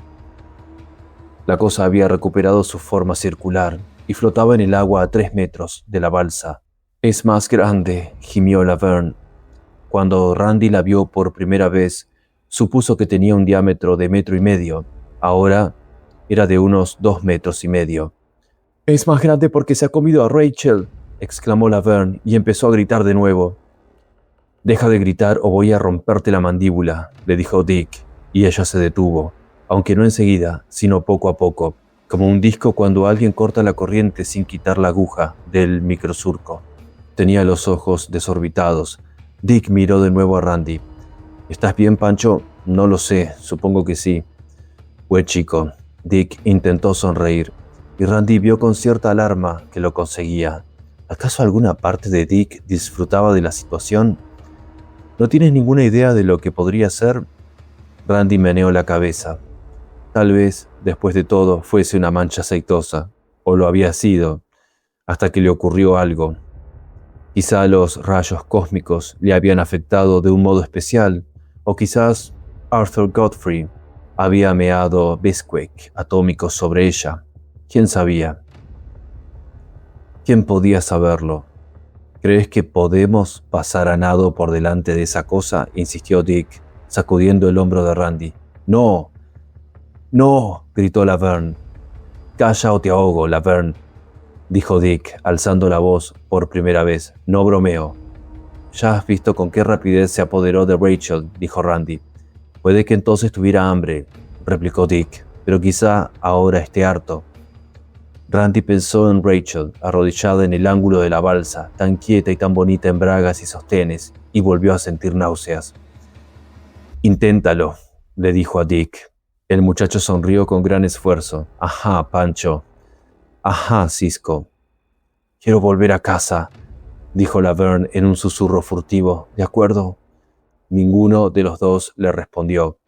La cosa había recuperado su forma circular y flotaba en el agua a 3 metros de la balsa. «Es más grande», gimió Laverne. Cuando Randy la vio por primera vez, supuso que tenía un diámetro de 1,5 metros. Ahora era de unos 2,5 metros. «Es más grande porque se ha comido a Rachel», exclamó Laverne y empezó a gritar de nuevo. «Deja de gritar o voy a romperte la mandíbula», le dijo Dick, y ella se detuvo, aunque no enseguida, sino poco a poco, como un disco cuando alguien corta la corriente sin quitar la aguja del microsurco. Tenía los ojos desorbitados. Dick miró de nuevo a Randy. «¿Estás bien, Pancho?» «No lo sé, supongo que sí». «Buen chico». Dick intentó sonreír, y Randy vio con cierta alarma que lo conseguía. ¿Acaso alguna parte de Dick disfrutaba de la situación? «¿No tienes ninguna idea de lo que podría ser?» Randy meneó la cabeza. Tal vez, después de todo, fuese una mancha aceitosa, o lo había sido, hasta que le ocurrió algo. Quizá los rayos cósmicos le habían afectado de un modo especial, o quizás Arthur Godfrey había meado Bisquick atómicos sobre ella. ¿Quién sabía? ¿Quién podía saberlo? «¿Crees que podemos pasar a nado por delante de esa cosa?», insistió Dick, sacudiendo el hombro de Randy. «No, no», gritó Laverne. «Calla o te ahogo, Laverne», dijo Dick, alzando la voz por primera vez. «No bromeo». «Ya has visto con qué rapidez se apoderó de Rachel», dijo Randy. «Puede que entonces tuviera hambre», replicó Dick, «pero quizá ahora esté harto». Randy pensó en Rachel, arrodillada en el ángulo de la balsa, tan quieta y tan bonita en bragas y sostenes, y volvió a sentir náuseas. «Inténtalo», le dijo a Dick. El muchacho sonrió con gran esfuerzo. «Ajá, Pancho. Ajá, Cisco». «Quiero volver a casa», dijo Laverne en un susurro furtivo. «¿De acuerdo?» Ninguno de los dos le respondió.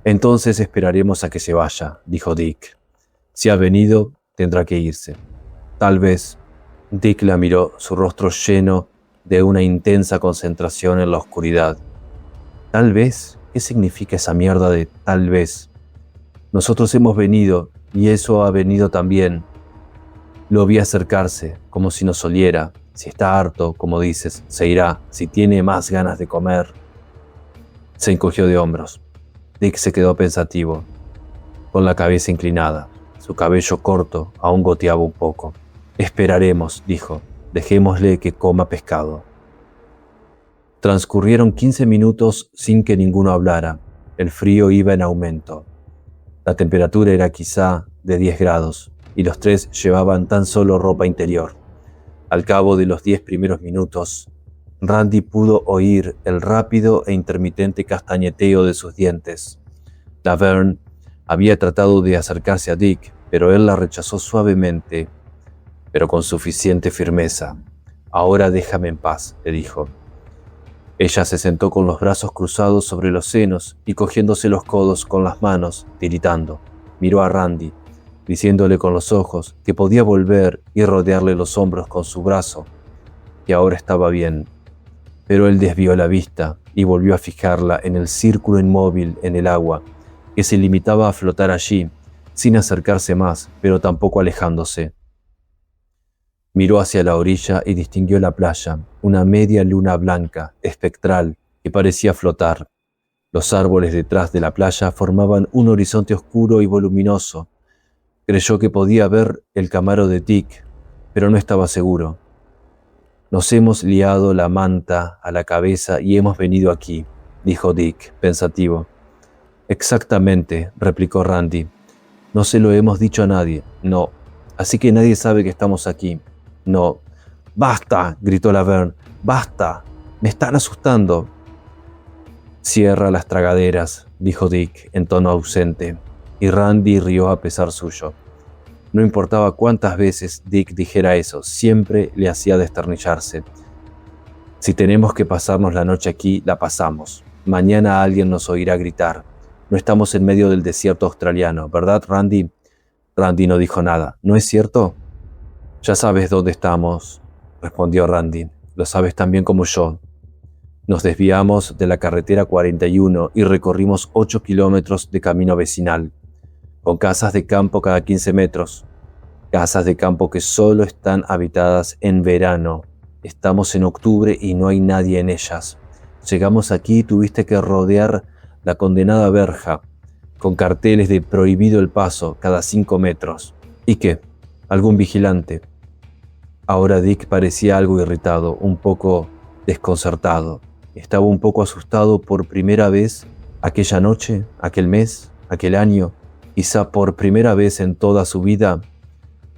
«Entonces esperaremos a que se vaya», dijo Dick. «Si ha venido, tendrá que irse». «Tal vez». Dick la miró, su rostro lleno de una intensa concentración en la oscuridad. «¿Tal vez? ¿Qué significa esa mierda de tal vez? Nosotros hemos venido, y eso ha venido también». Lo vi acercarse, como si nos oliera. Si está harto, como dices, se irá. Si tiene más ganas de comer. Se encogió de hombros. Dick se quedó pensativo, con la cabeza inclinada. Su cabello corto aún goteaba un poco. «Esperaremos», dijo. «Dejémosle que coma pescado». Transcurrieron 15 minutos sin que ninguno hablara. El frío iba en aumento. La temperatura era quizá de 10 grados, y los tres llevaban tan solo ropa interior. Al cabo de los 10 primeros minutos, Randy pudo oír el rápido e intermitente castañeteo de sus dientes. Laverne había tratado de acercarse a Dick, pero él la rechazó suavemente, pero con suficiente firmeza. «Ahora déjame en paz», le dijo. Ella se sentó con los brazos cruzados sobre los senos y cogiéndose los codos con las manos, tiritando. Miró a Randy, diciéndole con los ojos que podía volver y rodearle los hombros con su brazo, que ahora estaba bien. Pero él desvió la vista y volvió a fijarla en el círculo inmóvil en el agua, que se limitaba a flotar allí, sin acercarse más, pero tampoco alejándose. Miró hacia la orilla y distinguió la playa, una media luna blanca, espectral, que parecía flotar. Los árboles detrás de la playa formaban un horizonte oscuro y voluminoso. Creyó que podía ver el Camaro de Dick, pero no estaba seguro. «Nos hemos liado la manta a la cabeza y hemos venido aquí», dijo Dick, pensativo. «Exactamente», replicó Randy. «No se lo hemos dicho a nadie». «No. Así que nadie sabe que estamos aquí». «No». «¡Basta!», gritó Laverne. «¡Basta! Me están asustando». «Cierra las tragaderas», dijo Dick en tono ausente, y Randy rió a pesar suyo. No importaba cuántas veces Dick dijera eso, siempre le hacía desternillarse. «Si tenemos que pasarnos la noche aquí, la pasamos. Mañana alguien nos oirá gritar. No estamos en medio del desierto australiano, ¿verdad, Randy?» Randy no dijo nada. «¿No es cierto?» «Ya sabes dónde estamos», respondió Randy. «Lo sabes tan bien como yo». Nos desviamos de la carretera 41 y recorrimos 8 kilómetros de camino vecinal, con casas de campo cada 15 metros. Casas de campo que solo están habitadas en verano. Estamos en octubre y no hay nadie en ellas. Llegamos aquí y tuviste que rodear la condenada verja, con carteles de prohibido el paso cada 5 metros. ¿Y qué? ¿Algún vigilante?» Ahora Dick parecía algo irritado, un poco desconcertado. Estaba un poco asustado por primera vez aquella noche, aquel mes, aquel año. Quizá por primera vez en toda su vida,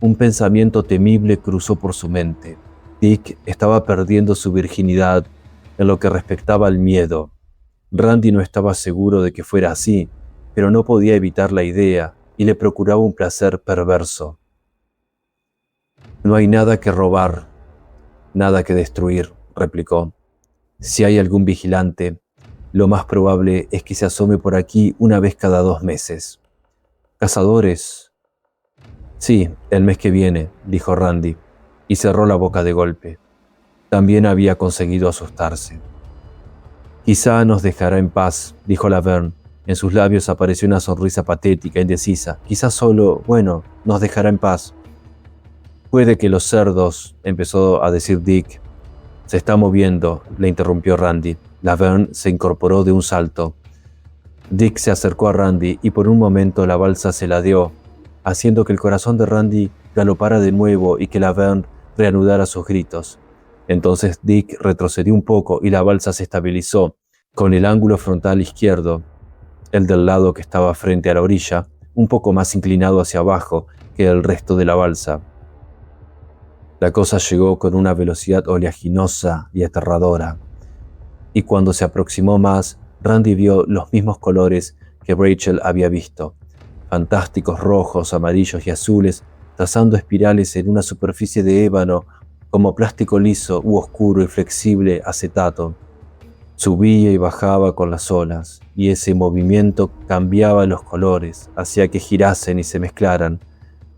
un pensamiento temible cruzó por su mente. Dick estaba perdiendo su virginidad en lo que respectaba al miedo. Randy no estaba seguro de que fuera así, pero no podía evitar la idea y le procuraba un placer perverso. «No hay nada que robar, nada que destruir», replicó. «Si hay algún vigilante, lo más probable es que se asome por aquí una vez cada 2 meses. ¿Cazadores?» «Sí, el mes que viene», dijo Randy, y cerró la boca de golpe. También había conseguido asustarse. «Quizá nos dejará en paz», dijo Laverne. En sus labios apareció una sonrisa patética, indecisa. «Quizá solo, bueno, nos dejará en paz». «Puede que los cerdos», empezó a decir Dick. «Se está moviendo», le interrumpió Randy. Laverne se incorporó de un salto. Dick se acercó a Randy y por un momento la balsa se ladeó, haciendo que el corazón de Randy galopara de nuevo y que Laverne reanudara sus gritos. Entonces Dick retrocedió un poco y la balsa se estabilizó, con el ángulo frontal izquierdo, el del lado que estaba frente a la orilla, un poco más inclinado hacia abajo que el resto de la balsa. La cosa llegó con una velocidad oleaginosa y aterradora, y cuando se aproximó más, Randy vio los mismos colores que Rachel había visto, fantásticos rojos, amarillos y azules, trazando espirales en una superficie de ébano como plástico liso u oscuro y flexible acetato. Subía y bajaba con las olas, y ese movimiento cambiaba los colores, hacía que girasen y se mezclaran.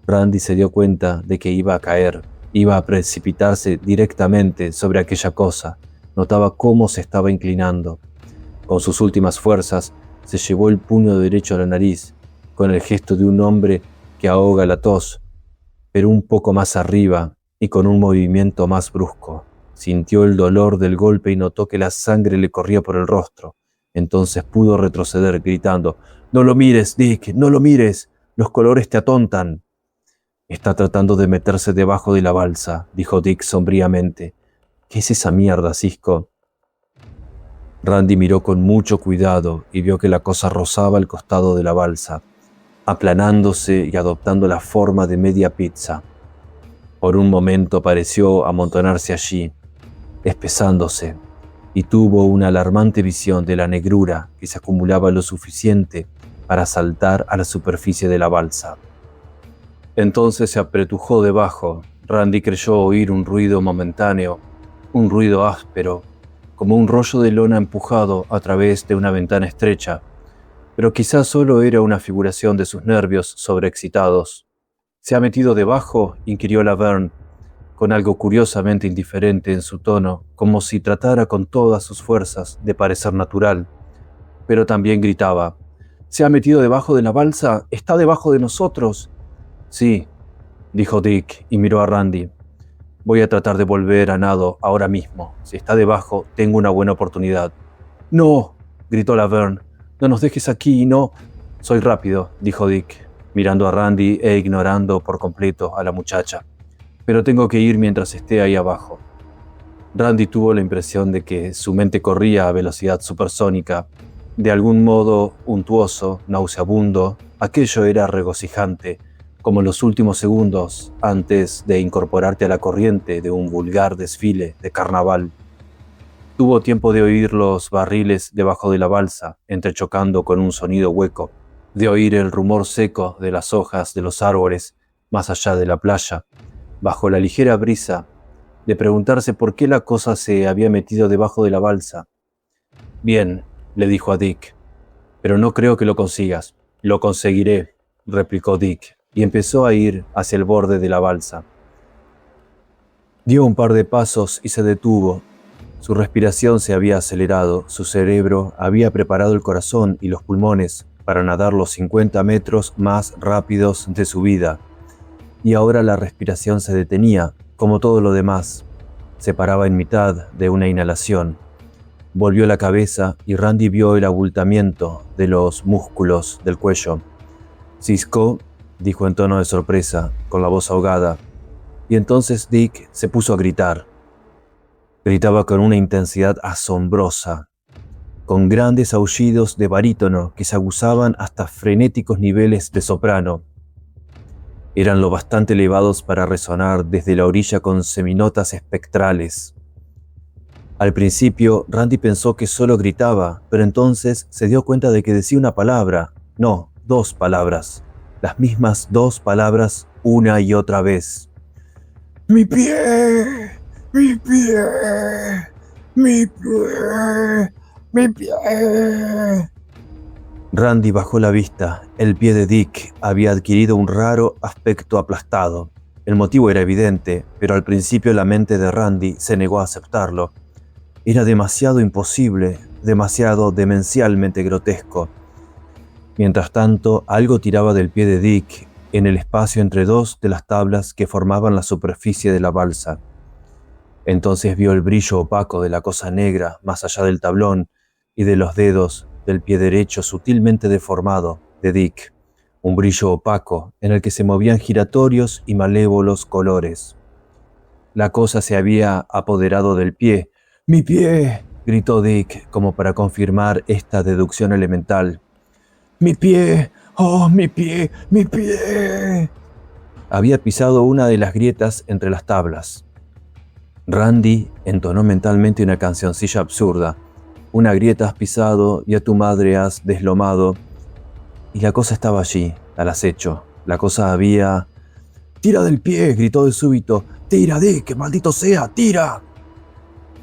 Randy se dio cuenta de que iba a caer, iba a precipitarse directamente sobre aquella cosa. Notaba cómo se estaba inclinando. Con sus últimas fuerzas, se llevó el puño derecho a la nariz, con el gesto de un hombre que ahoga la tos, pero un poco más arriba y con un movimiento más brusco. Sintió el dolor del golpe y notó que la sangre le corría por el rostro. Entonces pudo retroceder gritando: «¡No lo mires, Dick! ¡No lo mires! ¡Los colores te atontan!». «Está tratando de meterse debajo de la balsa», dijo Dick sombríamente. «¿Qué es esa mierda, Cisco?». Randy miró con mucho cuidado y vio que la cosa rozaba el costado de la balsa, aplanándose y adoptando la forma de media pizza. Por un momento pareció amontonarse allí, espesándose, y tuvo una alarmante visión de la negrura que se acumulaba lo suficiente para saltar a la superficie de la balsa. Entonces se apretujó debajo. Randy creyó oír un ruido momentáneo, un ruido áspero, como un rollo de lona empujado a través de una ventana estrecha, pero quizás solo era una figuración de sus nervios sobreexcitados. «¿Se ha metido debajo?», inquirió Laverne, con algo curiosamente indiferente en su tono, como si tratara con todas sus fuerzas de parecer natural. Pero también gritaba: «¿Se ha metido debajo de la balsa? ¡Está debajo de nosotros!». «Sí», dijo Dick y miró a Randy. «Voy a tratar de volver a nado ahora mismo. Si está debajo, tengo una buena oportunidad». «No», gritó Laverne, «no nos dejes aquí, no». «Soy rápido», dijo Dick, mirando a Randy e ignorando por completo a la muchacha. «Pero tengo que ir mientras esté ahí abajo». Randy tuvo la impresión de que su mente corría a velocidad supersónica. De algún modo untuoso, nauseabundo, aquello era regocijante, como los últimos segundos antes de incorporarte a la corriente de un vulgar desfile de carnaval. Tuvo tiempo de oír los barriles debajo de la balsa, entrechocando con un sonido hueco, de oír el rumor seco de las hojas de los árboles más allá de la playa, bajo la ligera brisa, de preguntarse por qué la cosa se había metido debajo de la balsa. «Bien», le dijo a Dick, «pero no creo que lo consigas». «Lo conseguiré», replicó Dick, y empezó a ir hacia el borde de la balsa. Dio un par de pasos y se detuvo. Su respiración se había acelerado, su cerebro había preparado el corazón y los pulmones para nadar los 50 metros más rápidos de su vida. Y ahora la respiración se detenía, como todo lo demás. Se paraba en mitad de una inhalación. Volvió la cabeza y Randy vio el abultamiento de los músculos del cuello. «Cisco», dijo en tono de sorpresa, con la voz ahogada, y entonces Dick se puso a gritar. Gritaba con una intensidad asombrosa, con grandes aullidos de barítono que se aguzaban hasta frenéticos niveles de soprano. Eran lo bastante elevados para resonar desde la orilla con seminotas espectrales. Al principio, Randy pensó que solo gritaba, pero entonces se dio cuenta de que decía una palabra, no, 2 palabras. Las mismas 2 palabras una y otra vez. «¡Mi pie! ¡Mi pie! ¡Mi pie! ¡Mi pie!». Randy bajó la vista. El pie de Dick había adquirido un raro aspecto aplastado. El motivo era evidente, pero al principio la mente de Randy se negó a aceptarlo. Era demasiado imposible, demasiado demencialmente grotesco. Mientras tanto, algo tiraba del pie de Dick en el espacio entre 2 de las tablas que formaban la superficie de la balsa. Entonces vio el brillo opaco de la cosa negra más allá del tablón y de los dedos del pie derecho sutilmente deformado de Dick, un brillo opaco en el que se movían giratorios y malévolos colores. La cosa se había apoderado del pie. «¡Mi pie!», gritó Dick, como para confirmar esta deducción elemental. «¡Mi pie! ¡Oh, mi pie! ¡Mi pie!». Había pisado una de las grietas entre las tablas. Randy entonó mentalmente una cancioncilla absurda. Una grieta has pisado y a tu madre has deslomado. Y la cosa estaba allí, al acecho. La cosa había... «¡Tira del pie!», gritó de súbito. «¡Tira, Dick! ¡Maldito sea! ¡Tira!».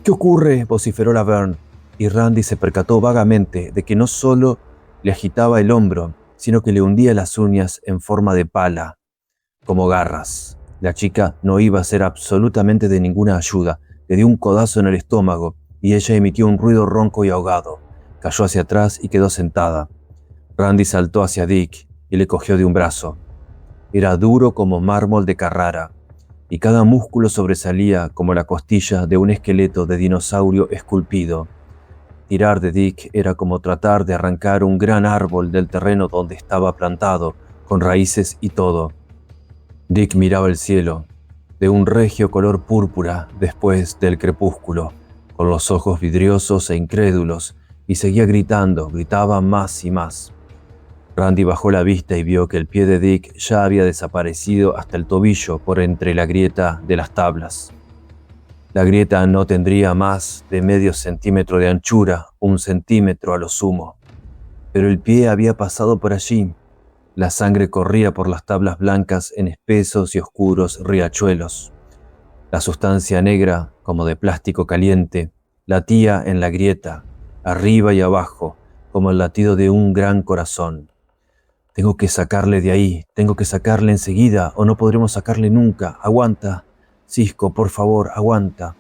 «¿Qué ocurre?», vociferó Laverne, y Randy se percató vagamente de que no solo le agitaba el hombro, sino que le hundía las uñas en forma de pala, como garras. La chica no iba a ser absolutamente de ninguna ayuda. Le dio un codazo en el estómago y ella emitió un ruido ronco y ahogado. Cayó hacia atrás y quedó sentada. Randy saltó hacia Dick y le cogió de un brazo. Era duro como mármol de Carrara, y cada músculo sobresalía como la costilla de un esqueleto de dinosaurio esculpido. Tirar de Dick era como tratar de arrancar un gran árbol del terreno donde estaba plantado, con raíces y todo. Dick miraba el cielo, de un regio color púrpura después del crepúsculo, con los ojos vidriosos e incrédulos, y seguía gritando, gritaba más y más. Randy bajó la vista y vio que el pie de Dick ya había desaparecido hasta el tobillo por entre la grieta de las tablas. La grieta no tendría más de medio centímetro de anchura, 1 centímetro a lo sumo. Pero el pie había pasado por allí. La sangre corría por las tablas blancas en espesos y oscuros riachuelos. La sustancia negra, como de plástico caliente, latía en la grieta, arriba y abajo, como el latido de un gran corazón. «Tengo que sacarle de ahí, tengo que sacarle enseguida, o no podremos sacarle nunca. Aguanta, Cisco, por favor, aguanta».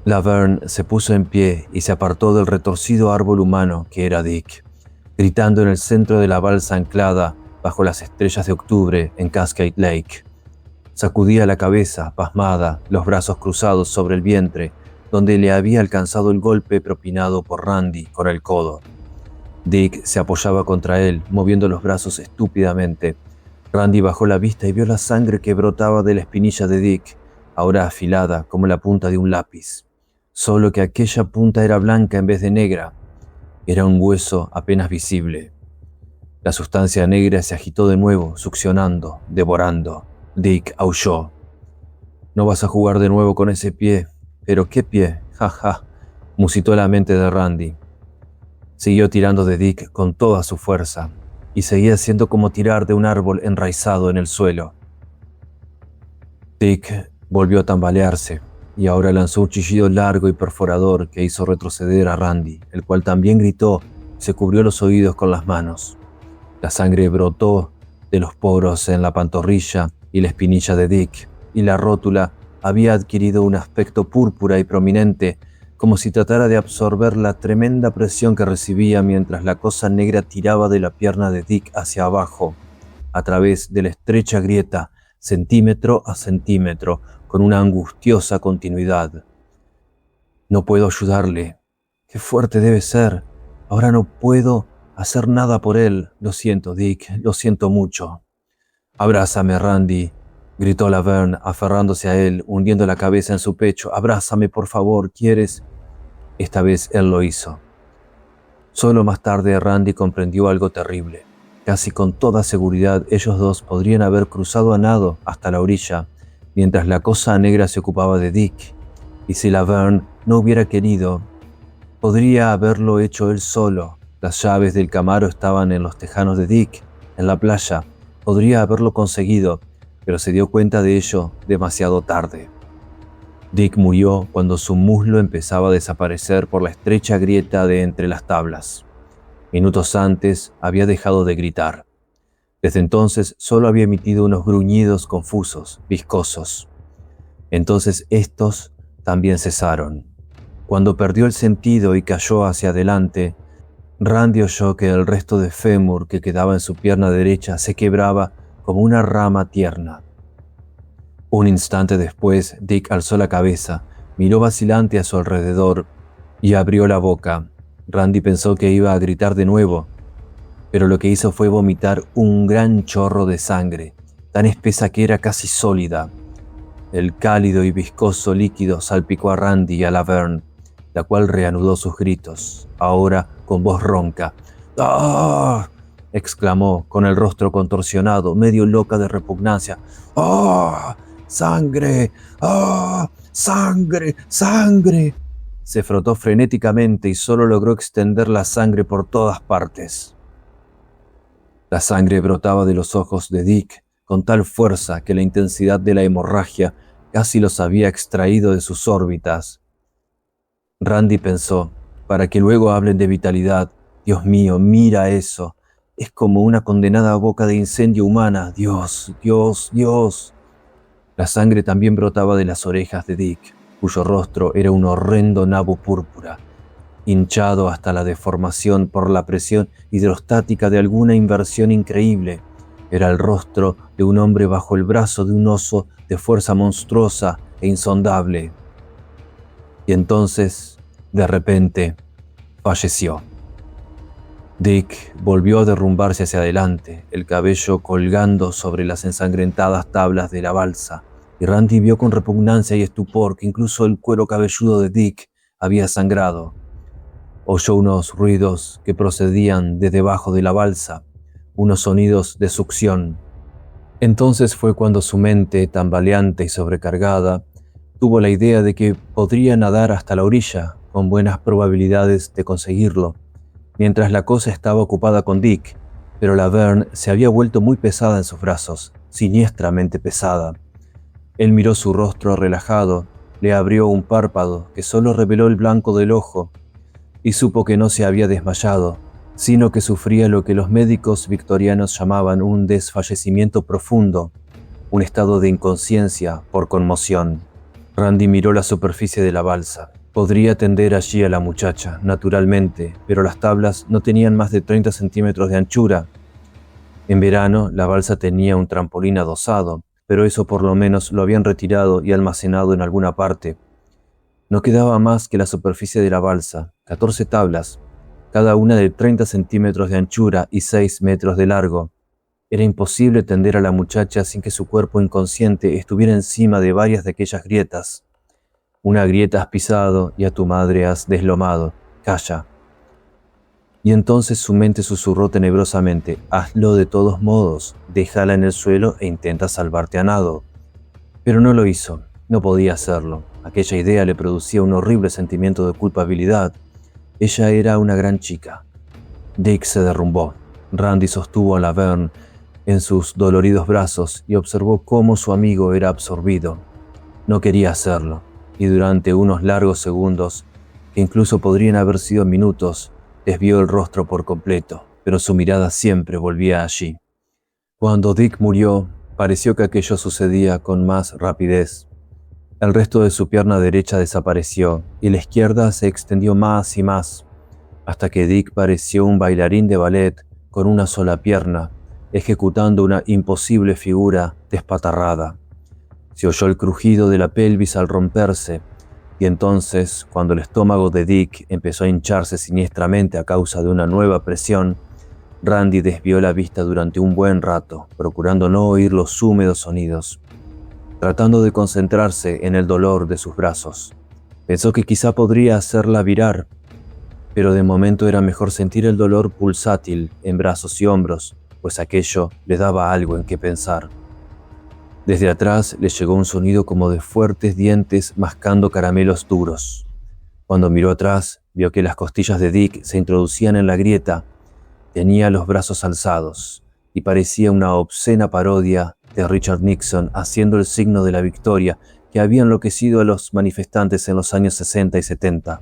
Laverne se puso en pie y se apartó del retorcido árbol humano que era Dick, gritando en el centro de la balsa anclada bajo las estrellas de octubre en Cascade Lake. Sacudía la cabeza, pasmada, los brazos cruzados sobre el vientre, donde le había alcanzado el golpe propinado por Randy con el codo. Dick se apoyaba contra él, moviendo los brazos estúpidamente. Randy bajó la vista y vio la sangre que brotaba de la espinilla de Dick, ahora afilada como la punta de un lápiz. Solo que aquella punta era blanca en vez de negra. Era un hueso apenas visible. La sustancia negra se agitó de nuevo, succionando, devorando. Dick aulló. «No vas a jugar de nuevo con ese pie». «¿Pero qué pie? Ja, ja», musitó la mente de Randy. Siguió tirando de Dick con toda su fuerza, y seguía siendo como tirar de un árbol enraizado en el suelo. Dick volvió a tambalearse, y ahora lanzó un chillido largo y perforador que hizo retroceder a Randy, el cual también gritó y se cubrió los oídos con las manos. La sangre brotó de los poros en la pantorrilla y la espinilla de Dick, y la rótula había adquirido un aspecto púrpura y prominente, como si tratara de absorber la tremenda presión que recibía mientras la cosa negra tiraba de la pierna de Dick hacia abajo, a través de la estrecha grieta, centímetro a centímetro, con una angustiosa continuidad. «No puedo ayudarle. Qué fuerte debe ser. Ahora no puedo hacer nada por él. Lo siento, Dick, lo siento mucho». «Abrázame, Randy», gritó Laverne, aferrándose a él, hundiendo la cabeza en su pecho. «Abrázame, por favor, ¿quieres?». Esta vez él lo hizo. Solo más tarde Randy comprendió algo terrible. Casi con toda seguridad ellos dos podrían haber cruzado a nado hasta la orilla, mientras la cosa negra se ocupaba de Dick. Y si Laverne no hubiera querido, podría haberlo hecho él solo. Las llaves del Camaro estaban en los tejanos de Dick, en la playa. Podría haberlo conseguido, pero se dio cuenta de ello demasiado tarde. Dick murió cuando su muslo empezaba a desaparecer por la estrecha grieta de entre las tablas. Minutos antes había dejado de gritar. Desde entonces solo había emitido unos gruñidos confusos, viscosos. Entonces estos también cesaron. Cuando perdió el sentido y cayó hacia adelante, Randy oyó que el resto de fémur que quedaba en su pierna derecha se quebraba como una rama tierna. Un instante después, Dick alzó la cabeza, miró vacilante a su alrededor y abrió la boca. Randy pensó que iba a gritar de nuevo, pero lo que hizo fue vomitar un gran chorro de sangre, tan espesa que era casi sólida. El cálido y viscoso líquido salpicó a Randy y a Laverne, la cual reanudó sus gritos, ahora con voz ronca. «¡Ah! exclamó, con el rostro contorsionado, medio loca de repugnancia. ¡Oh! ¡Sangre! ¡Oh! ¡Sangre! ¡Sangre! Se frotó frenéticamente y solo logró extender la sangre por todas partes. La sangre brotaba de los ojos de Dick con tal fuerza que la intensidad de la hemorragia casi los había extraído de sus órbitas. Randy pensó, para que luego hablen de vitalidad. Dios mío, mira eso. Es como una condenada boca de incendio humana. Dios, Dios, Dios. La sangre también brotaba de las orejas de Dick, cuyo rostro era un horrendo nabo púrpura, hinchado hasta la deformación por la presión hidrostática de alguna inversión increíble. Era el rostro de un hombre bajo el brazo de un oso de fuerza monstruosa e insondable. Y entonces, de repente, falleció. Dick volvió a derrumbarse hacia adelante, el cabello colgando sobre las ensangrentadas tablas de la balsa, y Randy vio con repugnancia y estupor que incluso el cuero cabelludo de Dick había sangrado. Oyó unos ruidos que procedían de debajo de la balsa, unos sonidos de succión. Entonces fue cuando su mente, tambaleante y sobrecargada, tuvo la idea de que podría nadar hasta la orilla, con buenas probabilidades de conseguirlo, mientras la cosa estaba ocupada con Dick, pero la Verne se había vuelto muy pesada en sus brazos, siniestramente pesada. Él miró su rostro relajado, le abrió un párpado que solo reveló el blanco del ojo, y supo que no se había desmayado, sino que sufría lo que los médicos victorianos llamaban un desfallecimiento profundo, un estado de inconsciencia por conmoción. Randy miró la superficie de la balsa. Podría tender allí a la muchacha, naturalmente, pero las tablas no tenían más de 30 centímetros de anchura. En verano, la balsa tenía un trampolín adosado, pero eso por lo menos lo habían retirado y almacenado en alguna parte. No quedaba más que la superficie de la balsa, 14 tablas, cada una de 30 centímetros de anchura y 6 metros de largo. Era imposible tender a la muchacha sin que su cuerpo inconsciente estuviera encima de varias de aquellas grietas. Una grieta has pisado y a tu madre has deslomado. Calla. Y entonces su mente susurró tenebrosamente, hazlo de todos modos, déjala en el suelo e intenta salvarte a nado. Pero no lo hizo, no podía hacerlo. Aquella idea le producía un horrible sentimiento de culpabilidad. Ella era una gran chica. Dick se derrumbó. Randy sostuvo a la Verne en sus doloridos brazos y observó cómo su amigo era absorbido. No quería hacerlo, y durante unos largos segundos, que incluso podrían haber sido minutos, desvió el rostro por completo, pero su mirada siempre volvía allí. Cuando Dick murió, pareció que aquello sucedía con más rapidez. El resto de su pierna derecha desapareció y la izquierda se extendió más y más, hasta que Dick pareció un bailarín de ballet con una sola pierna, ejecutando una imposible figura despatarrada. Se oyó el crujido de la pelvis al romperse, y entonces, cuando el estómago de Dick empezó a hincharse siniestramente a causa de una nueva presión, Randy desvió la vista durante un buen rato, procurando no oír los húmedos sonidos, tratando de concentrarse en el dolor de sus brazos. Pensó que quizá podría hacerla virar, pero de momento era mejor sentir el dolor pulsátil en brazos y hombros, pues aquello le daba algo en qué pensar. Desde atrás le llegó un sonido como de fuertes dientes mascando caramelos duros. Cuando miró atrás, vio que las costillas de Dick se introducían en la grieta. Tenía los brazos alzados y parecía una obscena parodia de Richard Nixon haciendo el signo de la victoria que había enloquecido a los manifestantes en los años 60 y 70.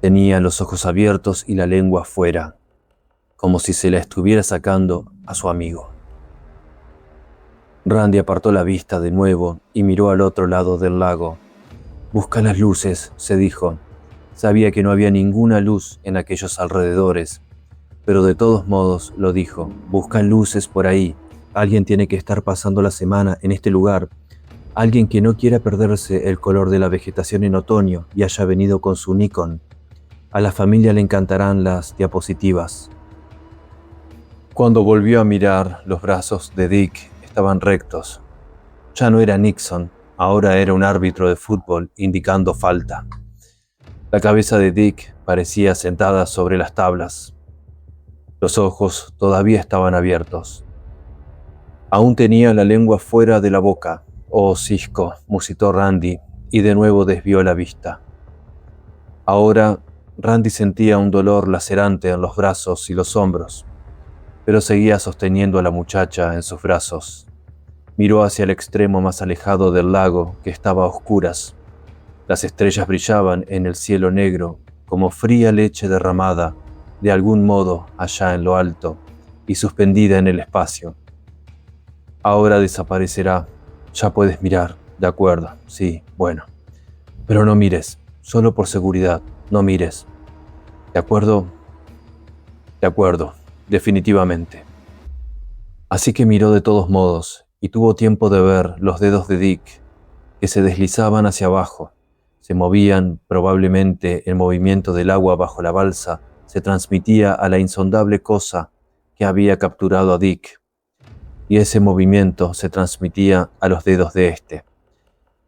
Tenía los ojos abiertos y la lengua afuera, como si se la estuviera sacando a su amigo. Randy apartó la vista de nuevo y miró al otro lado del lago. «Busca las luces», se dijo. Sabía que no había ninguna luz en aquellos alrededores, pero de todos modos lo dijo. «Busca luces por ahí. Alguien tiene que estar pasando la semana en este lugar. Alguien que no quiera perderse el color de la vegetación en otoño y haya venido con su Nikon. A la familia le encantarán las diapositivas». Cuando volvió a mirar, los brazos de Dick estaban rectos. Ya no era Nixon, ahora era un árbitro de fútbol indicando falta. La cabeza de Dick parecía sentada sobre las tablas. Los ojos todavía estaban abiertos. Aún tenía la lengua fuera de la boca. «Oh, Cisco», musitó Randy, y de nuevo desvió la vista. Ahora Randy sentía un dolor lacerante en los brazos y los hombros, pero seguía sosteniendo a la muchacha en sus brazos. Miró hacia el extremo más alejado del lago, que estaba a oscuras. Las estrellas brillaban en el cielo negro como fría leche derramada de algún modo allá en lo alto y suspendida en el espacio. «Ahora desaparecerá. Ya puedes mirar. De acuerdo. Sí, bueno. Pero no mires. Solo por seguridad. No mires. ¿De acuerdo?» «De acuerdo. Definitivamente». Así que miró de todos modos y tuvo tiempo de ver los dedos de Dick que se deslizaban hacia abajo. Se movían, probablemente el movimiento del agua bajo la balsa se transmitía a la insondable cosa que había capturado a Dick, y ese movimiento se transmitía a los dedos de éste.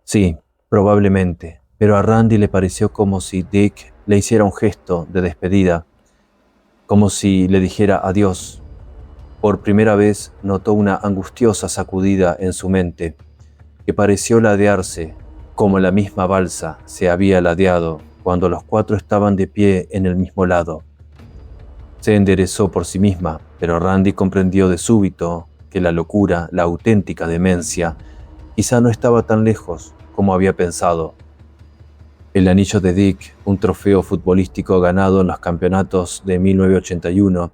Sí, probablemente, pero a Randy le pareció como si Dick le hiciera un gesto de despedida, como si le dijera adiós. Por primera vez notó una angustiosa sacudida en su mente, que pareció ladearse, como la misma balsa se había ladeado cuando los cuatro estaban de pie en el mismo lado. Se enderezó por sí misma, pero Randy comprendió de súbito que la locura, la auténtica demencia, quizá no estaba tan lejos como había pensado. El anillo de Dick, un trofeo futbolístico ganado en los campeonatos de 1981,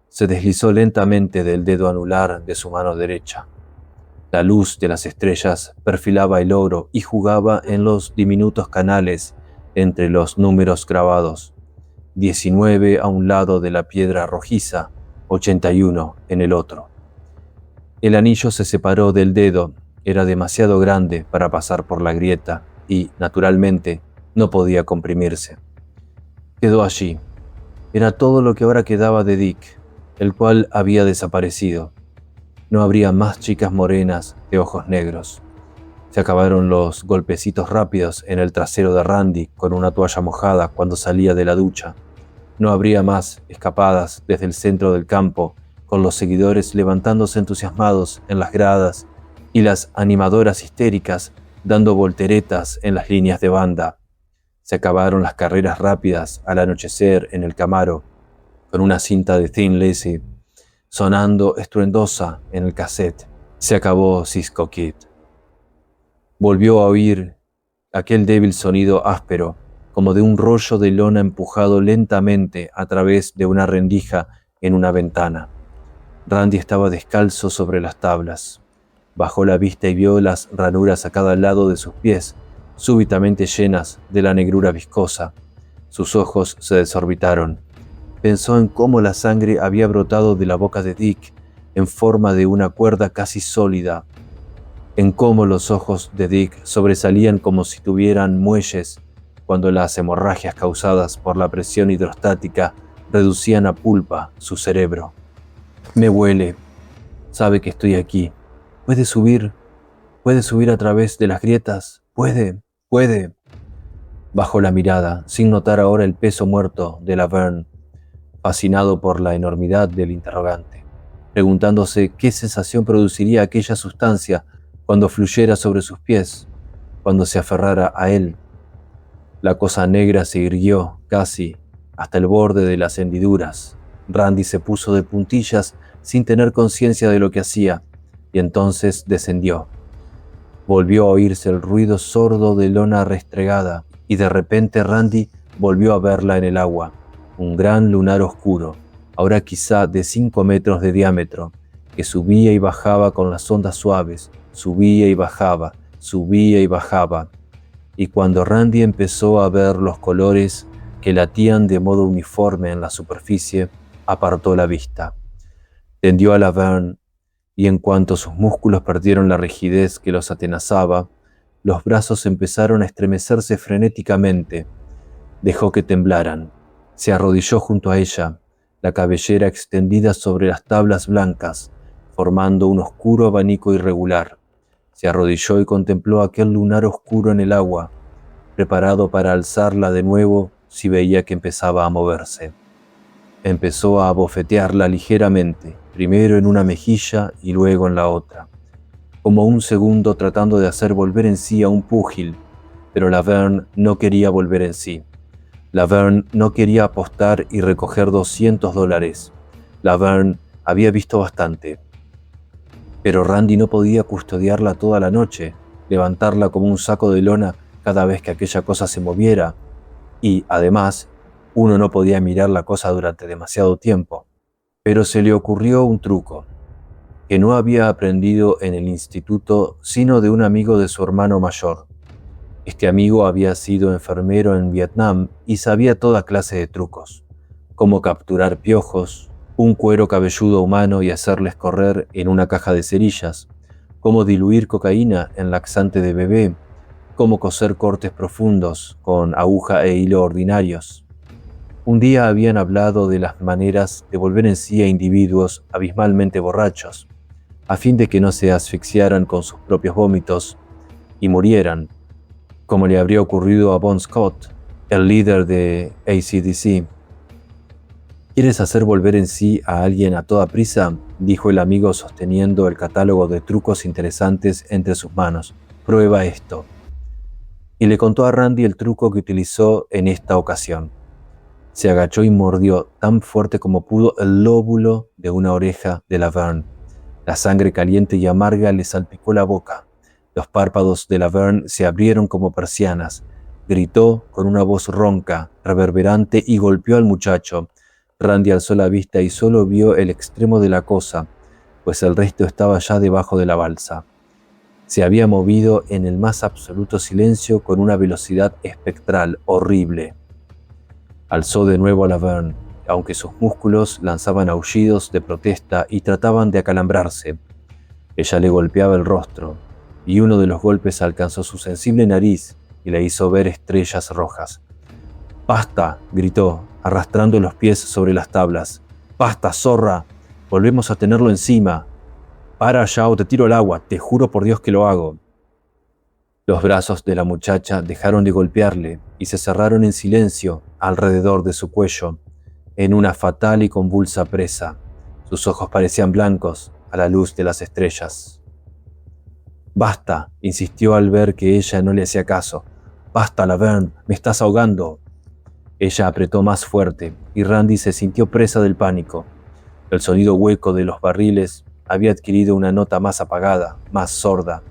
se deslizó lentamente del dedo anular de su mano derecha. La luz de las estrellas perfilaba el oro y jugaba en los diminutos canales entre los números grabados. 19 a un lado de la piedra rojiza, 81 en el otro. El anillo se separó del dedo, era demasiado grande para pasar por la grieta y, naturalmente, no podía comprimirse. Quedó allí. Era todo lo que ahora quedaba de Dick, el cual había desaparecido. No habría más chicas morenas de ojos negros. Se acabaron los golpecitos rápidos en el trasero de Randy con una toalla mojada cuando salía de la ducha. No habría más escapadas desde el centro del campo, con los seguidores levantándose entusiasmados en las gradas y las animadoras histéricas dando volteretas en las líneas de banda. Se acabaron las carreras rápidas al anochecer en el Camaro, con una cinta de Thin Lizzy sonando estruendosa en el cassette. Se acabó Cisco Kid. Volvió a oír aquel débil sonido áspero, como de un rollo de lona empujado lentamente a través de una rendija en una ventana. Randy estaba descalzo sobre las tablas. Bajó la vista y vio las ranuras a cada lado de sus pies, súbitamente llenas de la negrura viscosa. Sus ojos se desorbitaron. Pensó en cómo la sangre había brotado de la boca de Dick en forma de una cuerda casi sólida, en cómo los ojos de Dick sobresalían como si tuvieran muelles cuando las hemorragias causadas por la presión hidrostática reducían a pulpa su cerebro. «Me huele. Sabe que estoy aquí. ¿Puede subir? ¿Puede subir a través de las grietas? ¿Puede? Bajó la mirada, sin notar ahora el peso muerto de Laverne, fascinado por la enormidad del interrogante, preguntándose qué sensación produciría aquella sustancia cuando fluyera sobre sus pies, cuando se aferrara a él. La cosa negra se irguió casi hasta el borde de las hendiduras. Randy se puso de puntillas sin tener conciencia de lo que hacía, y entonces descendió. Volvió a oírse el ruido sordo de lona restregada, y de repente Randy volvió a verla en el agua, un gran lunar oscuro, ahora quizá de 5 metros de diámetro, que subía y bajaba con las ondas suaves, subía y bajaba, y cuando Randy empezó a ver los colores que latían de modo uniforme en la superficie, apartó la vista. Tendió a Laverne, y en cuanto sus músculos perdieron la rigidez que los atenazaba, los brazos empezaron a estremecerse frenéticamente. Dejó que temblaran. Se arrodilló junto a ella, la cabellera extendida sobre las tablas blancas, formando un oscuro abanico irregular. Se arrodilló y contempló aquel lunar oscuro en el agua, preparado para alzarla de nuevo si veía que empezaba a moverse. Empezó a abofetearla ligeramente, primero en una mejilla y luego en la otra, como un segundo tratando de hacer volver en sí a un púgil, pero Laverne no quería volver en sí. Laverne no quería apostar y recoger $200. Laverne había visto bastante. Pero Randy no podía custodiarla toda la noche, levantarla como un saco de lona cada vez que aquella cosa se moviera, y, además, uno no podía mirar la cosa durante demasiado tiempo. Pero se le ocurrió un truco, que no había aprendido en el instituto sino de un amigo de su hermano mayor. Este amigo había sido enfermero en Vietnam y sabía toda clase de trucos, como capturar piojos, un cuero cabelludo humano y hacerles correr en una caja de cerillas, cómo diluir cocaína en laxante de bebé, cómo coser cortes profundos con aguja e hilo ordinarios. Un día habían hablado de las maneras de volver en sí a individuos abismalmente borrachos, a fin de que no se asfixiaran con sus propios vómitos y murieran, como le habría ocurrido a Bon Scott, el líder de AC/DC. ¿Quieres hacer volver en sí a alguien a toda prisa?, dijo el amigo sosteniendo el catálogo de trucos interesantes entre sus manos. Prueba esto. Y le contó a Randy el truco que utilizó en esta ocasión. Se agachó y mordió tan fuerte como pudo el lóbulo de una oreja de Laverne. La sangre caliente y amarga le salpicó la boca. Los párpados de Laverne se abrieron como persianas. Gritó con una voz ronca, reverberante, y golpeó al muchacho. Randy alzó la vista y solo vio el extremo de la cosa, pues el resto estaba ya debajo de la balsa. Se había movido en el más absoluto silencio con una velocidad espectral, horrible. Alzó de nuevo a Laverne, aunque sus músculos lanzaban aullidos de protesta y trataban de acalambrarse. Ella le golpeaba el rostro, y uno de los golpes alcanzó su sensible nariz y le hizo ver estrellas rojas. «¡Basta!», gritó, arrastrando los pies sobre las tablas. «¡Basta, zorra! Volvemos a tenerlo encima. Para ya o te tiro al agua, te juro por Dios que lo hago». Los brazos de la muchacha dejaron de golpearle y se cerraron en silencio alrededor de su cuello, en una fatal y convulsa presa. Sus ojos parecían blancos a la luz de las estrellas. «Basta», insistió al ver que ella no le hacía caso. «Basta, Laverne, me estás ahogando». Ella apretó más fuerte y Randy se sintió presa del pánico. El sonido hueco de los barriles había adquirido una nota más apagada, más sorda,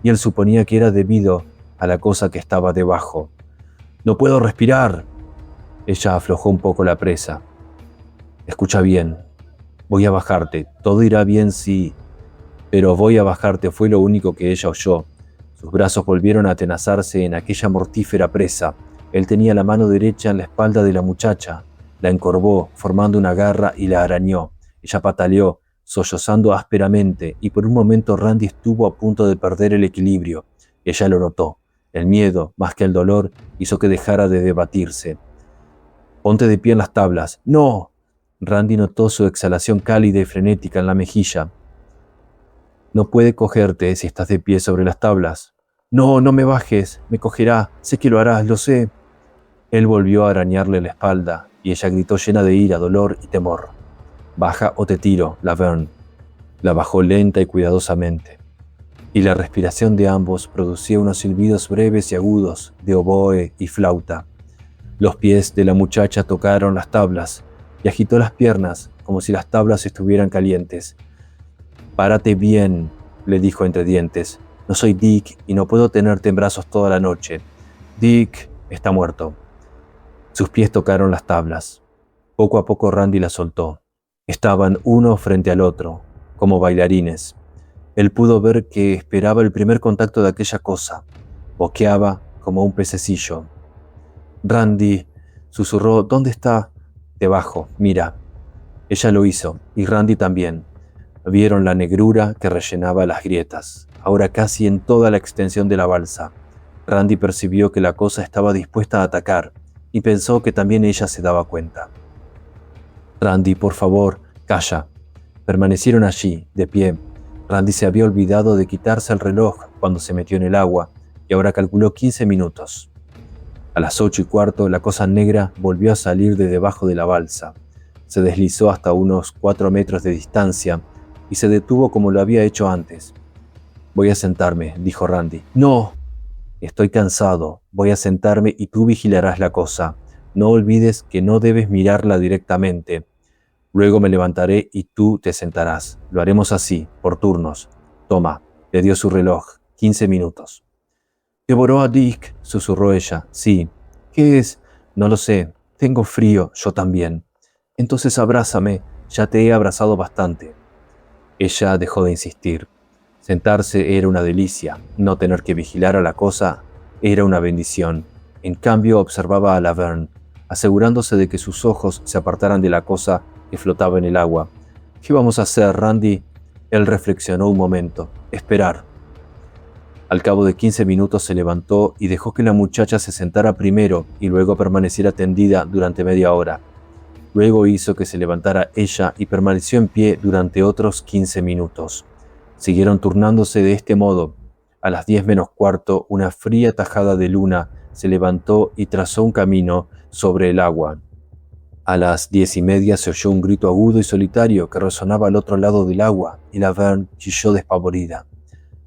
y él suponía que era debido a la cosa que estaba debajo. «¡No puedo respirar!». Ella aflojó un poco la presa. «Escucha bien, voy a bajarte, todo irá bien si... Pero voy a bajarte», fue lo único que ella oyó. Sus brazos volvieron a atenazarse en aquella mortífera presa. Él tenía la mano derecha en la espalda de la muchacha. La encorvó, formando una garra, y la arañó. Ella pataleó, sollozando ásperamente, y por un momento Randy estuvo a punto de perder el equilibrio. Ella lo notó. El miedo, más que el dolor, hizo que dejara de debatirse. «Ponte de pie en las tablas». «¡No!». Randy notó su exhalación cálida y frenética en la mejilla. «No puede cogerte si estás de pie sobre las tablas». «No, no me bajes, me cogerá, sé que lo harás, lo sé». Él volvió a arañarle la espalda y ella gritó llena de ira, dolor y temor. «Baja o te tiro, Laverne». La bajó lenta y cuidadosamente, y la respiración de ambos producía unos silbidos breves y agudos de oboe y flauta. Los pies de la muchacha tocaron las tablas y agitó las piernas como si las tablas estuvieran calientes. «Párate bien», le dijo entre dientes. «No soy Dick y no puedo tenerte en brazos toda la noche. Dick está muerto». Sus pies tocaron las tablas. Poco a poco Randy la soltó. Estaban uno frente al otro, como bailarines. Él pudo ver que esperaba el primer contacto de aquella cosa. Boqueaba como un pececillo. «Randy», susurró, «¿dónde está?» «Debajo, mira». Ella lo hizo, y Randy también. Vieron la negrura que rellenaba las grietas, ahora casi en toda la extensión de la balsa. Randy percibió que la cosa estaba dispuesta a atacar, y pensó que también ella se daba cuenta. «Randy, por favor, calla». Permanecieron allí, de pie. Randy se había olvidado de quitarse el reloj cuando se metió en el agua, y ahora calculó 15 minutos. A las 8:15, la cosa negra volvió a salir de debajo de la balsa. Se deslizó hasta unos 4 metros de distancia y se detuvo como lo había hecho antes. «Voy a sentarme», dijo Randy. «No. Estoy cansado. Voy a sentarme y tú vigilarás la cosa. No olvides que no debes mirarla directamente. Luego me levantaré y tú te sentarás. Lo haremos así, por turnos. Toma». Le dio su reloj. 15 minutos. «¿Devoró a Dick?», susurró ella. «Sí». «¿Qué es?» «No lo sé. Tengo frío. Yo también». «Entonces abrázame. Ya te he abrazado bastante». Ella dejó de insistir. Sentarse era una delicia. No tener que vigilar a la cosa era una bendición. En cambio, observaba a Laverne, asegurándose de que sus ojos se apartaran de la cosa que flotaba en el agua. «¿Qué vamos a hacer, Randy?» Él reflexionó un momento. «Esperar». Al cabo de 15 minutos se levantó y dejó que la muchacha se sentara primero y luego permaneciera tendida durante media hora. Luego hizo que se levantara ella y permaneció en pie durante otros 15 minutos. Siguieron turnándose de este modo. A las 10 menos cuarto, una fría tajada de luna se levantó y trazó un camino sobre el agua. A las 10:30 se oyó un grito agudo y solitario que resonaba al otro lado del agua, y Laverne chilló despavorida.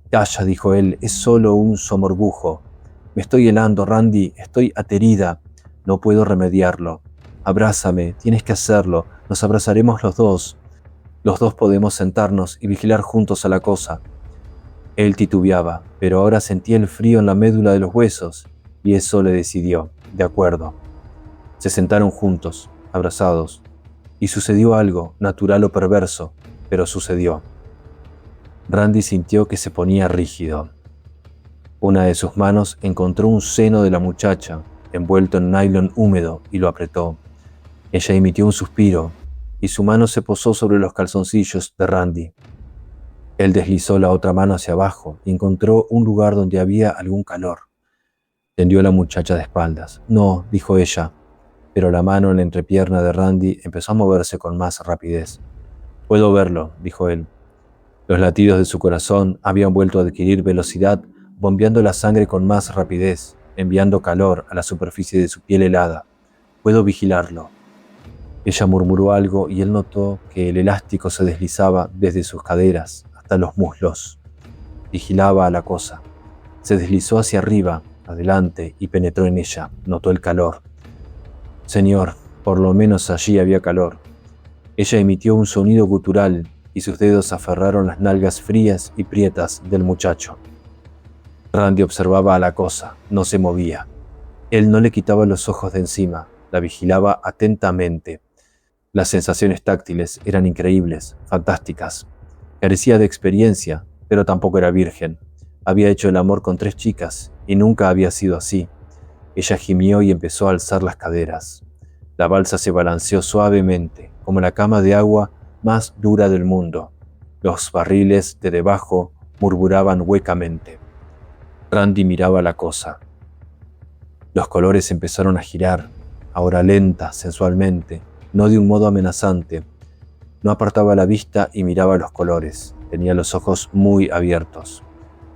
«Calla», dijo él, «es solo un somorgujo. Me estoy helando, Randy, estoy aterida. No puedo remediarlo. Abrázame, tienes que hacerlo, nos abrazaremos los dos. Los dos podemos sentarnos y vigilar juntos a la cosa». Él titubeaba, pero ahora sentía el frío en la médula de los huesos, y eso le decidió. De acuerdo. Se sentaron juntos, abrazados, y sucedió algo, natural o perverso, pero sucedió. Randy sintió que se ponía rígido. Una de sus manos encontró un seno de la muchacha, envuelto en nylon húmedo, y lo apretó. Ella emitió un suspiro, y su mano se posó sobre los calzoncillos de Randy. Él deslizó la otra mano hacia abajo y encontró un lugar donde había algún calor. Tendió a la muchacha de espaldas. «No», dijo ella, pero la mano en la entrepierna de Randy empezó a moverse con más rapidez. «Puedo verlo», dijo él. Los latidos de su corazón habían vuelto a adquirir velocidad, bombeando la sangre con más rapidez, enviando calor a la superficie de su piel helada. «Puedo vigilarlo». Ella murmuró algo y él notó que el elástico se deslizaba desde sus caderas hasta los muslos. Vigilaba a la cosa. Se deslizó hacia arriba, adelante, y penetró en ella. Notó el calor. Señor, por lo menos allí había calor. Ella emitió un sonido gutural y sus dedos aferraron las nalgas frías y prietas del muchacho. Randy observaba a la cosa, no se movía. Él no le quitaba los ojos de encima, la vigilaba atentamente. Las sensaciones táctiles eran increíbles, fantásticas. Carecía de experiencia, pero tampoco era virgen. Había hecho el amor con 3 chicas y nunca había sido así. Ella gimió y empezó a alzar las caderas. La balsa se balanceó suavemente, como la cama de agua más dura del mundo. Los barriles de debajo murmuraban huecamente. Randy miraba la cosa. Los colores empezaron a girar, ahora lenta, sensualmente, no de un modo amenazante. No apartaba la vista y miraba los colores. Tenía los ojos muy abiertos.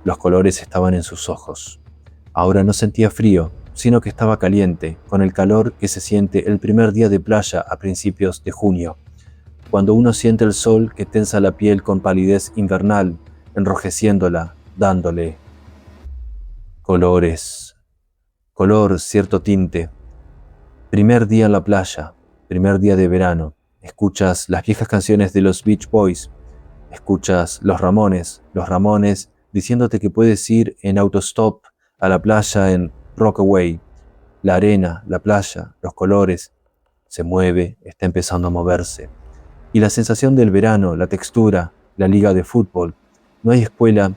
Los colores estaban en sus ojos. Ahora no sentía frío, sino que estaba caliente, con el calor que se siente el primer día de playa a principios de junio, cuando uno siente el sol que tensa la piel con palidez invernal, enrojeciéndola, dándole colores, color, cierto tinte. Primer día en la playa, primer día de verano. Escuchas las viejas canciones de los Beach Boys, escuchas los Ramones diciéndote que puedes ir en autostop a la playa en Rockaway. La arena, la playa, los colores, se mueve, está empezando a moverse. Y la sensación del verano, la textura, la liga de fútbol. No hay escuela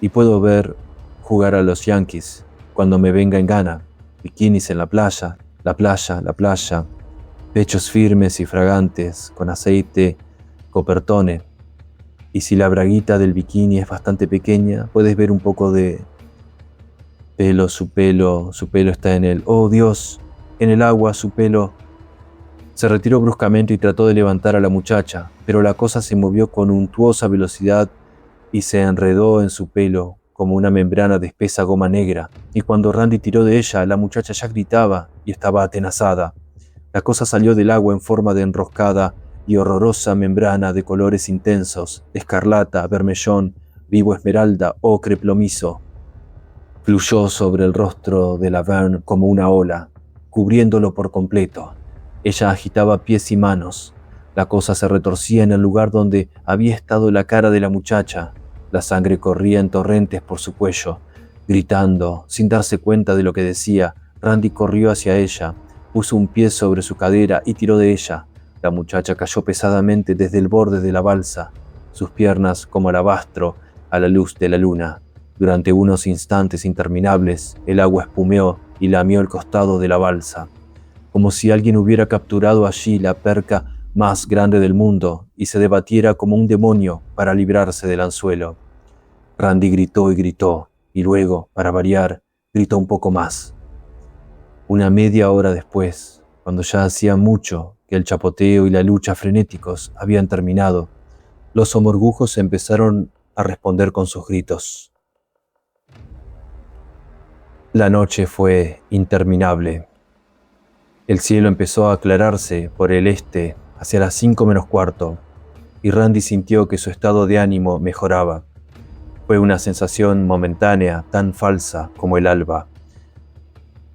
y puedo ver jugar a los Yankees cuando me venga en gana. Bikinis en la playa, la playa, la playa. Pechos firmes y fragantes, con aceite Coppertone. Y si la braguita del bikini es bastante pequeña, puedes ver un poco de pelo, su pelo está en el... ¡Oh, Dios! En el agua, su pelo... Se retiró bruscamente y trató de levantar a la muchacha, pero la cosa se movió con untuosa velocidad y se enredó en su pelo como una membrana de espesa goma negra, y cuando Randy tiró de ella, la muchacha ya gritaba y estaba atenazada. La cosa salió del agua en forma de enroscada y horrorosa membrana de colores intensos, escarlata, vermellón, vivo esmeralda, ocre plomizo. Fluyó sobre el rostro de Laverne como una ola, cubriéndolo por completo. Ella agitaba pies y manos. La cosa se retorcía en el lugar donde había estado la cara de la muchacha. La sangre corría en torrentes por su cuello. Gritando, sin darse cuenta de lo que decía, Randy corrió hacia ella, puso un pie sobre su cadera y tiró de ella. La muchacha cayó pesadamente desde el borde de la balsa, sus piernas como alabastro a la luz de la luna. Durante unos instantes interminables, el agua espumeó y lamió el costado de la balsa, como si alguien hubiera capturado allí la perca más grande del mundo y se debatiera como un demonio para librarse del anzuelo. Randy gritó y gritó, y luego, para variar, gritó un poco más. Una media hora después, cuando ya hacía mucho que el chapoteo y la lucha frenéticos habían terminado, los somorgujos empezaron a responder con sus gritos. La noche fue interminable. El cielo empezó a aclararse por el este hacia las 5:15, y Randy sintió que su estado de ánimo mejoraba. Fue una sensación momentánea, tan falsa como el alba.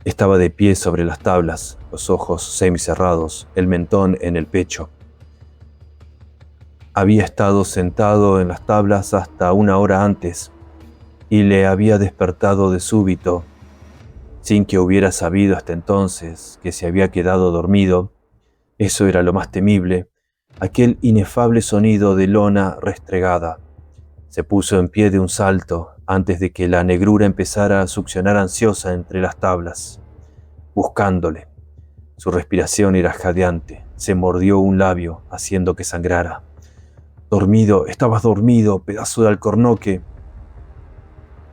Estaba de pie sobre las tablas, los ojos semicerrados, el mentón en el pecho. Había estado sentado en las tablas hasta una hora antes y le había despertado de súbito, sin que hubiera sabido hasta entonces que se había quedado dormido. Eso era lo más temible, aquel inefable sonido de lona restregada. Se puso en pie de un salto antes de que la negrura empezara a succionar ansiosa entre las tablas, buscándole. Su respiración era jadeante, se mordió un labio haciendo que sangrara. Dormido, estabas dormido, pedazo de alcornoque.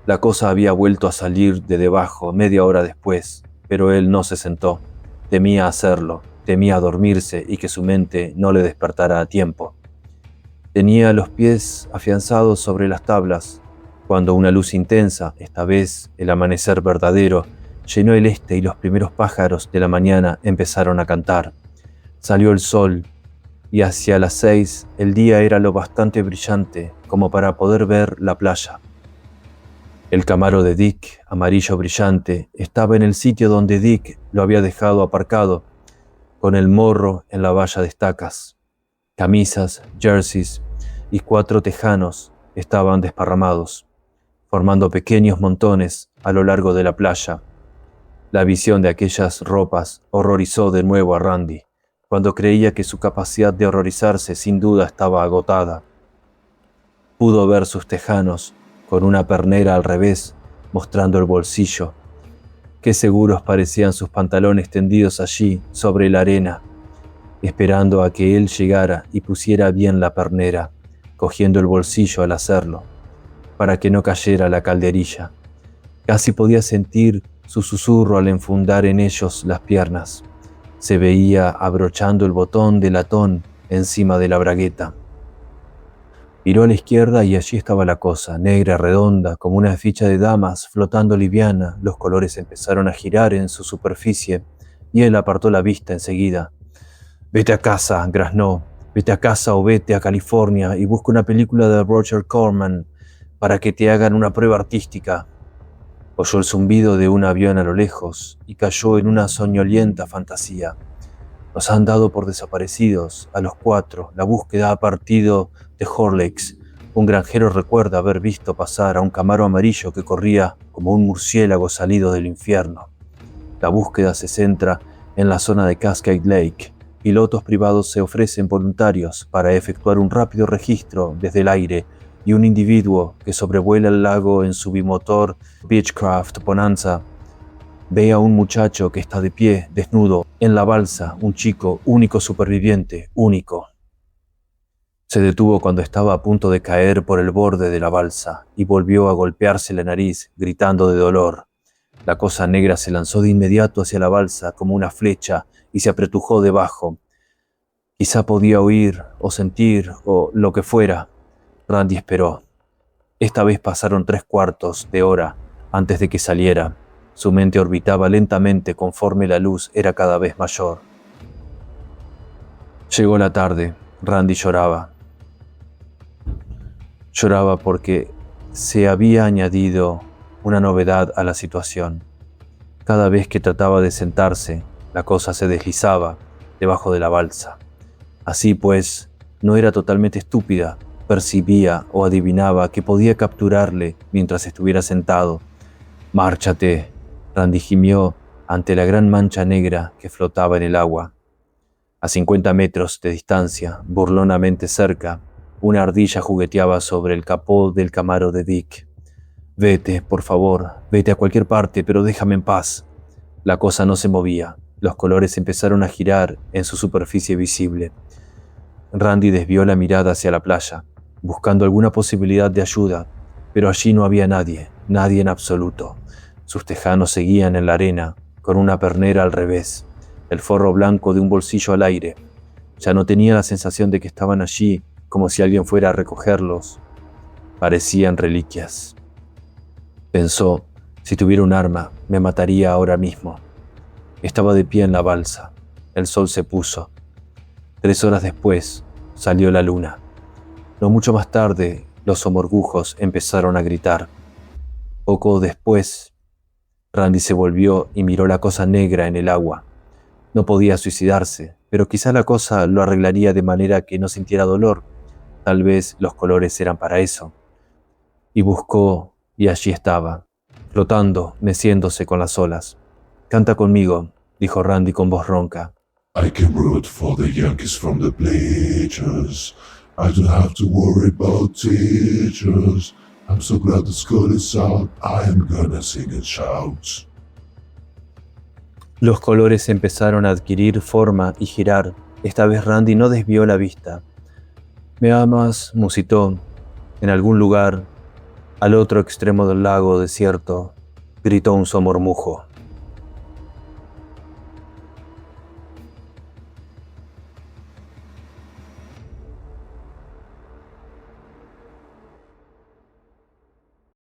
La cosa había vuelto a salir de debajo media hora después, pero él no se sentó. Temía hacerlo, temía dormirse y que su mente no le despertara a tiempo. Tenía los pies afianzados sobre las tablas, cuando una luz intensa, esta vez el amanecer verdadero, llenó el este y los primeros pájaros de la mañana empezaron a cantar. Salió el sol y hacia las 6 el día era lo bastante brillante como para poder ver la playa. El Camaro de Dick, amarillo brillante, estaba en el sitio donde Dick lo había dejado aparcado, con el morro en la valla de estacas. Camisas, jerseys y 4 tejanos estaban desparramados, formando pequeños montones a lo largo de la playa. La visión de aquellas ropas horrorizó de nuevo a Randy, cuando creía que su capacidad de horrorizarse sin duda estaba agotada. Pudo ver sus tejanos, con una pernera al revés, mostrando el bolsillo. Qué seguros parecían sus pantalones tendidos allí, sobre la arena, esperando a que él llegara y pusiera bien la pernera, cogiendo el bolsillo al hacerlo, para que no cayera la calderilla. Casi podía sentir su susurro al enfundar en ellos las piernas. Se veía abrochando el botón de latón encima de la bragueta. Miró a la izquierda y allí estaba la cosa, negra, redonda, como una ficha de damas, flotando liviana. Los colores empezaron a girar en su superficie y él apartó la vista enseguida. «Vete a casa», graznó. «Vete a casa o vete a California y busca una película de Roger Corman para que te hagan una prueba artística». Oyó el zumbido de un avión a lo lejos y cayó en una soñolienta fantasía. Nos han dado por desaparecidos, a los 4. La búsqueda ha partido de Horlicks. Un granjero recuerda haber visto pasar a un Camaro amarillo que corría como un murciélago salido del infierno. La búsqueda se centra en la zona de Cascade Lake. Pilotos privados se ofrecen voluntarios para efectuar un rápido registro desde el aire y un individuo que sobrevuela el lago en su bimotor Beechcraft Bonanza ve a un muchacho que está de pie, desnudo, en la balsa, un chico, único superviviente, único. Se detuvo cuando estaba a punto de caer por el borde de la balsa y volvió a golpearse la nariz, gritando de dolor. La cosa negra se lanzó de inmediato hacia la balsa como una flecha y se apretujó debajo. Quizá podía oír o sentir o lo que fuera. Randy esperó. Esta vez pasaron 3/4 de hora antes de que saliera. Su mente orbitaba lentamente conforme la luz era cada vez mayor. Llegó la tarde. Randy lloraba. Lloraba porque se había añadido una novedad a la situación. Cada vez que trataba de sentarse, la cosa se deslizaba debajo de la balsa. Así pues, no era totalmente estúpida. Percibía o adivinaba que podía capturarle mientras estuviera sentado. «Márchate», Randy gimió ante la gran mancha negra que flotaba en el agua. A 50 metros de distancia, burlonamente cerca, una ardilla jugueteaba sobre el capó del Camaro de Dick. «Vete, por favor, vete a cualquier parte, pero déjame en paz». La cosa no se movía. Los colores empezaron a girar en su superficie visible. Randy desvió la mirada hacia la playa, buscando alguna posibilidad de ayuda, pero allí no había nadie, nadie en absoluto. Sus tejanos seguían en la arena, con una pernera al revés, el forro blanco de un bolsillo al aire. Ya no tenía la sensación de que estaban allí como si alguien fuera a recogerlos. Parecían reliquias. Pensó, si tuviera un arma, me mataría ahora mismo. Estaba de pie en la balsa. El sol se puso. 3 horas después, salió la luna. No mucho más tarde, los somorgujos empezaron a gritar. Poco después, Randy se volvió y miró la cosa negra en el agua. No podía suicidarse, pero quizá la cosa lo arreglaría de manera que no sintiera dolor. Tal vez los colores eran para eso. Y buscó, y allí estaba, flotando, meciéndose con las olas. «Canta conmigo», dijo Randy con voz ronca. I can root for the Yankees from the bleachers. I don't have to worry about teachers. I'm so glad the school is out. I am gonna sing and shout. Los colores empezaron a adquirir forma y girar. Esta vez Randy no desvió la vista. «¿Me amas?», musitó. En algún lugar, al otro extremo del lago desierto, gritó un somormujo.